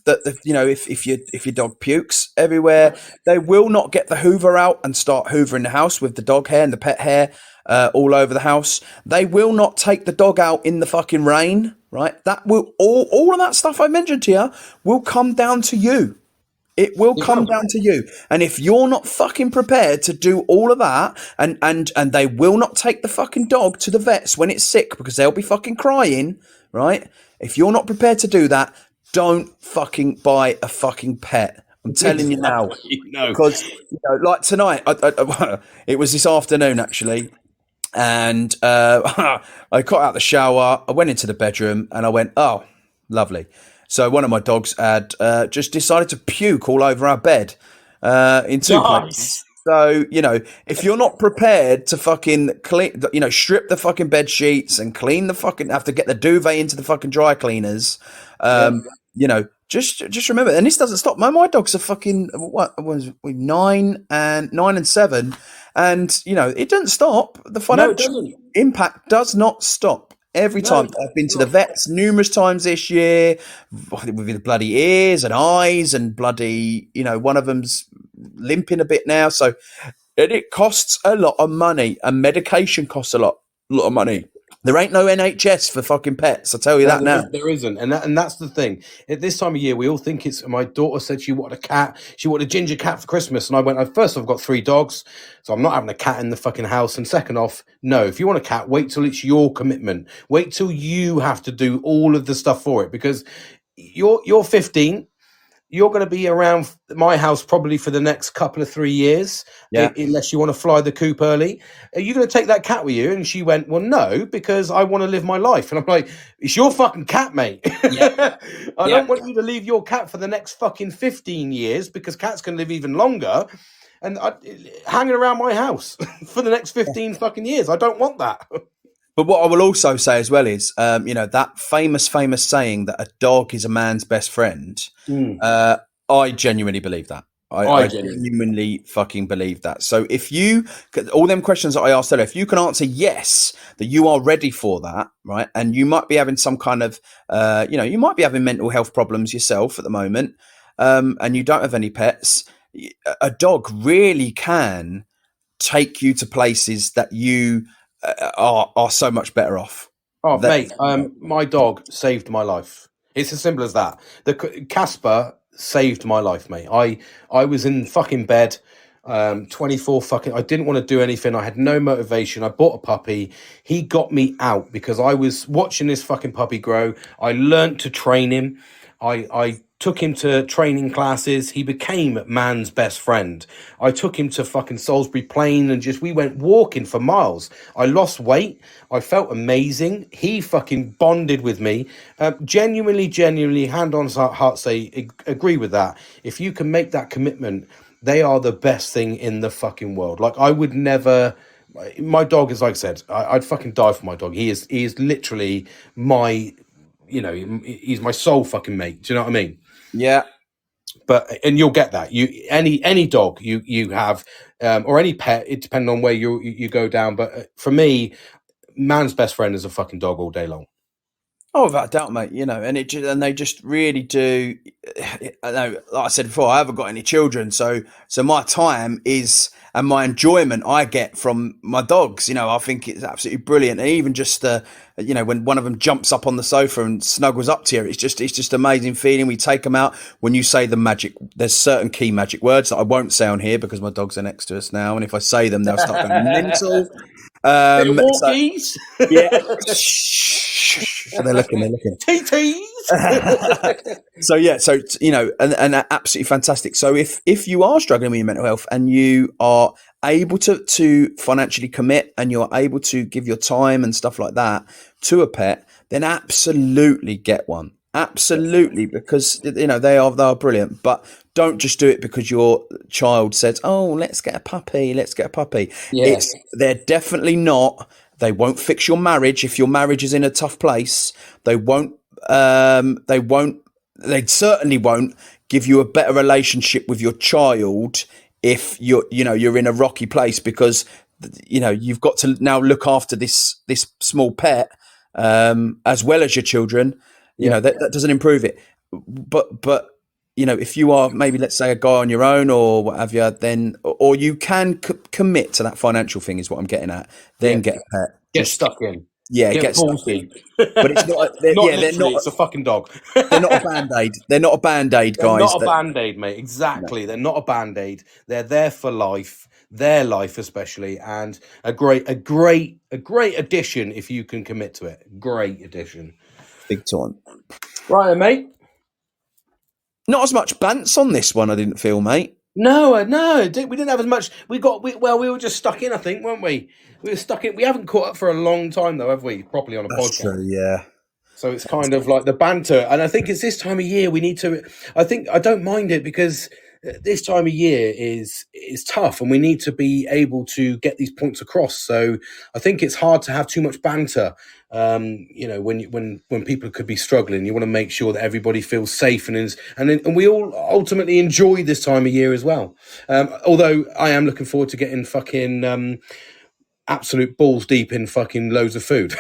If your dog pukes everywhere, they will not get the Hoover out and start hoovering the house with the dog hair and the pet hair all over the house. They will not take the dog out in the fucking rain, right? That will all of that stuff I mentioned to you will come down to you. It will come down to you. And if you're not fucking prepared to do all of that, and they will not take the fucking dog to the vets when it's sick because they'll be fucking crying, right? If you're not prepared to do that, don't fucking buy a fucking pet. I'm telling you now. Because, like tonight, it was this afternoon actually, and I got out the shower, I went into the bedroom, and I went, oh, lovely. So one of my dogs had just decided to puke all over our bed in 2 places. So, if you're not prepared to fucking clean, strip the fucking bed sheets and clean have to get the duvet into the fucking dry cleaners, just remember, and this doesn't stop. My dogs are fucking, 9 and 7, and, it doesn't stop. The financial impact does not stop. Every No, time I've been to the vets numerous times this year with the bloody ears and eyes and bloody, one of them's limping a bit now. So it costs a lot of money, and medication costs a lot of money. There ain't no NHS for fucking pets. I tell you no, that now. there isn't, and that's the thing. At this time of year, we all think it's. My daughter said she wanted a cat. She wanted a ginger cat for Christmas, and I went. First, I've got 3 dogs, so I'm not having a cat in the fucking house. And second off, no. If you want a cat, wait till it's your commitment. Wait till you have to do all of the stuff for it, because you're 15. You're going to be around my house probably for the next couple of 3 years, Yeah. unless you want to fly the coop early. Are you going to take that cat with you? And she went, well, no, because I want to live my life. And I'm like, it's your fucking cat, mate. Yeah. I Yeah. don't want you to leave your cat for the next fucking 15 years, because cats can live even longer. And hanging around my house for the next 15 fucking years. I don't want that. But what I will also say as well is, that famous saying that a dog is a man's best friend. I genuinely believe that. I genuinely fucking believe that. So if you, all them questions that I asked earlier, if you can answer yes, that you are ready for that, right? And you might be having some kind of, you might be having mental health problems yourself at the moment, and you don't have any pets. A dog really can take you to places that you are so much better off. Oh, mate, my dog saved my life. It's as simple as that. The Casper saved my life, mate. I was in fucking bed, 24 fucking. I didn't want to do anything. I had no motivation. I bought a puppy. He got me out because I was watching this fucking puppy grow. I learnt to train him. I took him to training classes. He became man's best friend. I took him to fucking Salisbury Plain and we went walking for miles. I lost weight. I felt amazing. He fucking bonded with me. Genuinely, hand on heart, say, agree with that. If you can make that commitment, they are the best thing in the fucking world. Like, I would never. My dog is, like I said, I'd fucking die for my dog. He is literally my. He's my soul fucking mate. Do you know what I mean? Yeah. And you'll get that. Any dog you have, or any pet, it depends on where you go down. But for me, man's best friend is a fucking dog all day long. Oh, without a doubt, mate. And they just really do. I know, like I said before, I haven't got any children, so my time is and my enjoyment I get from my dogs. I think it's absolutely brilliant. And even just when one of them jumps up on the sofa and snuggles up to you, it's just amazing feeling. We take them out. When you say the magic, there's certain key magic words that I won't say on here because my dogs are next to us now, and if I say them, they'll start going mental. Walkies. Yeah. They're looking. TTs. And absolutely fantastic. So if you are struggling with your mental health and you are able to financially commit and you're able to give your time and stuff like that to a pet, then absolutely get one. Absolutely, because they are brilliant. But don't just do it because your child says, "Oh, let's get a puppy. Let's get a puppy." Yes. They're definitely not. They won't fix your marriage if your marriage is in a tough place. They won't. They certainly won't give you a better relationship with your child if you're in a rocky place, because you've got to now look after this small pet as well as your children. That doesn't improve it. But if you are maybe, let's say, a guy on your own or what have you, then or you can commit to that financial thing is what I'm getting at. Then get a pet. Get stuck in. Yeah, get stuck in. But it's not. They're not. It's a fucking dog. They're not a Band-Aid. They're not a Band-Aid, guys. They're not a Band-Aid, mate. Exactly. No. They're not a Band-Aid. They're there for life. Their life, especially, and a great addition if you can commit to it. Great addition. Big time. Right, then, mate. Not as much bants on this one, I didn't feel, mate. No, we didn't have as much. We were just stuck in, I think, weren't we? We were stuck in. We haven't caught up for a long time, though, have we? Properly on a podcast. True, yeah. So it's kind of like the banter, and I think it's this time of year we need to. I don't mind it because this time of year is tough, and we need to be able to get these points across. So I think it's hard to have too much banter. When people could be struggling, you want to make sure that everybody feels safe and we all ultimately enjoy this time of year as well. Although I am looking forward to getting fucking absolute balls deep in fucking loads of food.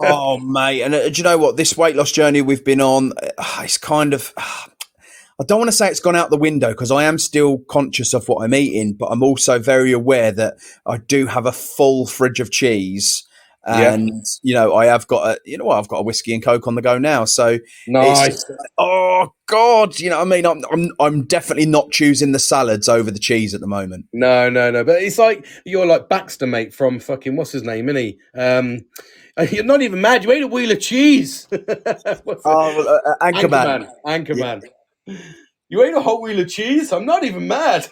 Oh, mate. And do you know what? This weight loss journey we've been on, it's kind of, I don't want to say it's gone out the window because I am still conscious of what I'm eating, but I'm also very aware that I do have a full fridge of cheese. Yeah. And, I have got I've got a whiskey and Coke on the go now. So it's Nice. just like, oh God, I mean, I'm definitely not choosing the salads over the cheese at the moment. No. But it's like you're like Baxter, mate, from fucking what's his name, isn't he? You're not even mad. You ate a wheel of cheese. What's Oh, Anchorman. Anchorman. Anchorman. You ate a whole wheel of cheese? I'm not even mad.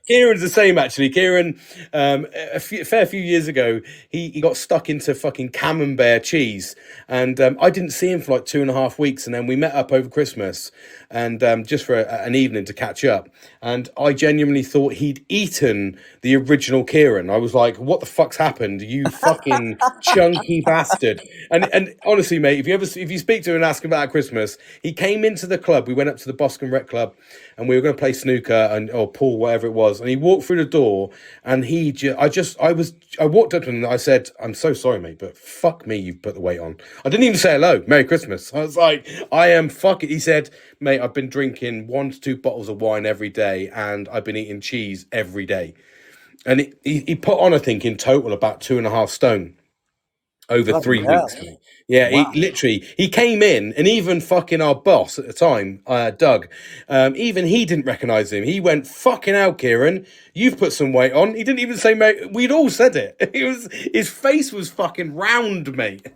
Kieran's the same, actually. Kieran, a fair few years ago, he got stuck into fucking camembert cheese. And I didn't see him for like 2.5 weeks. And then we met up over Christmas and just for an evening to catch up. And I genuinely thought he'd eaten the original Kieran. I was like, what the fuck's happened? You fucking chunky bastard. And honestly, mate, if you speak to him and ask him about Christmas, he came into the club. We went up to the Boscombe Rec Club and we were going to play snooker or pool, whatever it was. And he walked through the door and I walked up to him and I said, I'm so sorry, mate, but fuck me, you've put the weight on. I didn't even say hello, Merry Christmas. I was like, I am fucking, he said, mate, I've been drinking 1 to 2 bottles of wine every day and I've been eating cheese every day. And he put on, I think, in total about 2.5 stone over Bloody 3 hell. weeks. Yeah, Wow. he came in and even fucking our boss at the time, Doug, even he didn't recognise him. He went, fucking hell, Kieran, you've put some weight on. He didn't even say, mate, we'd all said it. His face was fucking round, mate.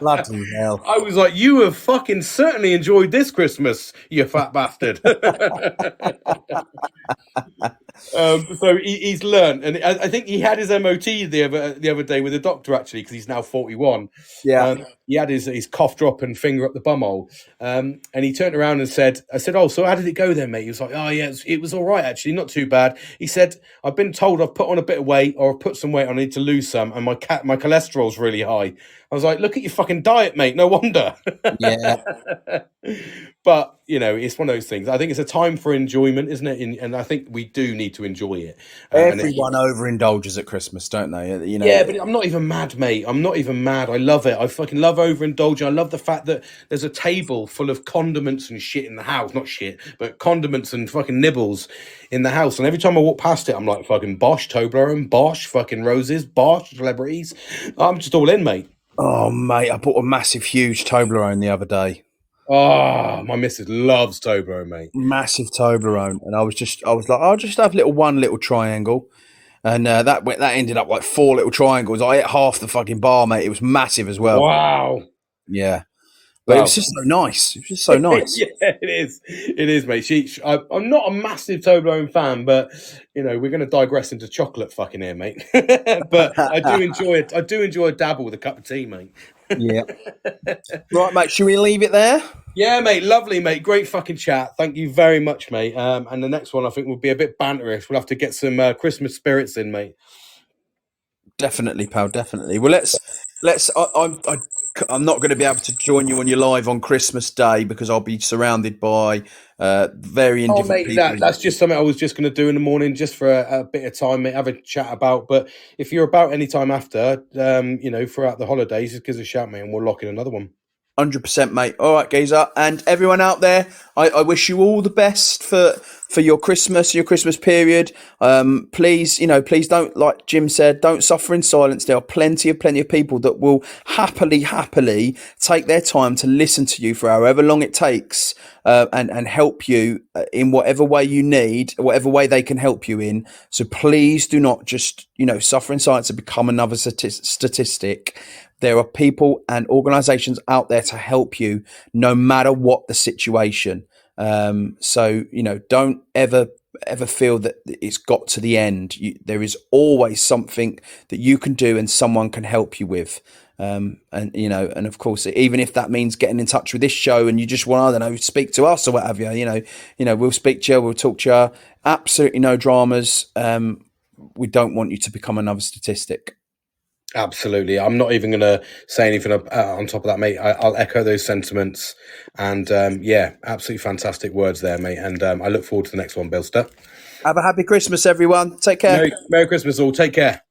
Bloody hell. I was like, you have fucking certainly enjoyed this Christmas, you fat bastard. So he's learned, and I think he had his MOT the other day with the doctor actually because he's now 41. Yeah. He had his cough drop and finger up the bumhole, and he turned around and said, "I said, oh, so how did it go then, mate?" He was like, "Oh yeah, it was all right actually, not too bad." He said, "I've been told I've put on a bit of weight or I've put some weight on, I need to lose some, and my cholesterol's really high." I was like, "Look at your fucking diet, mate. No wonder." Yeah. But it's one of those things. I think it's a time for enjoyment, isn't it? And I think we do need to enjoy it. Everyone overindulges at Christmas, don't they? Yeah, but I'm not even mad, mate. I'm not even mad. I love it. I fucking love overindulging. I love the fact that there's a table full of condiments and shit in the house. Not shit, but condiments and fucking nibbles in the house. And every time I walk past it, I'm like, fucking Bosch, Toblerone, Bosch, fucking Roses, Bosch, celebrities. I'm just all in, mate. Oh, mate, I bought a massive, huge Toblerone the other day. Oh, my missus loves Toblerone, mate. Massive Toblerone. And I was like, I'll just have one little triangle. And that ended up like 4 little triangles. I ate half the fucking bar, mate. It was massive as well. Wow. Yeah. But it was just so nice. It was just so nice. Yeah, it is. It is, mate. I'm not a massive Toblerone fan, but we're going to digress into chocolate fucking here, mate. But I do enjoy it. I do enjoy a dabble with a cup of tea, mate. Yeah. Right, mate. Should we leave it there? Yeah, mate. Lovely, mate. Great fucking chat. Thank you very much, mate. And the next one I think will be a bit banterish. We'll have to get some Christmas spirits in, mate. Definitely, pal. Definitely. Well, let's. I'm not going to be able to join you on your live on Christmas Day because I'll be surrounded by very indifferent people. That's just something I was just going to do in the morning, just for a bit of time, mate. Have a chat about. But if you're about any time after, throughout the holidays, just give us a shout, mate, and we'll lock in another one. 100%, mate. All right, geezer. And everyone out there, I wish you all the best for your Christmas period. Please don't, like Jim said, don't suffer in silence. There are plenty of people that will happily take their time to listen to you for however long it takes, and help you in whatever way you need, whatever way they can help you in. So please do not just, suffer in silence and become another statistic. There are people and organizations out there to help you no matter what the situation. So, don't ever feel that it's got to the end. There is always something that you can do and someone can help you with. And of course, even if that means getting in touch with this show and you just want, I don't know, speak to us or what have you, we'll speak to you, we'll talk to you. Absolutely no dramas. We don't want you to become another statistic. Absolutely. I'm not even going to say anything on top of that, mate. I'll echo those sentiments. And absolutely fantastic words there, mate. And I look forward to the next one, Bilster. Have a happy Christmas, everyone. Take care. Merry Christmas all. Take care.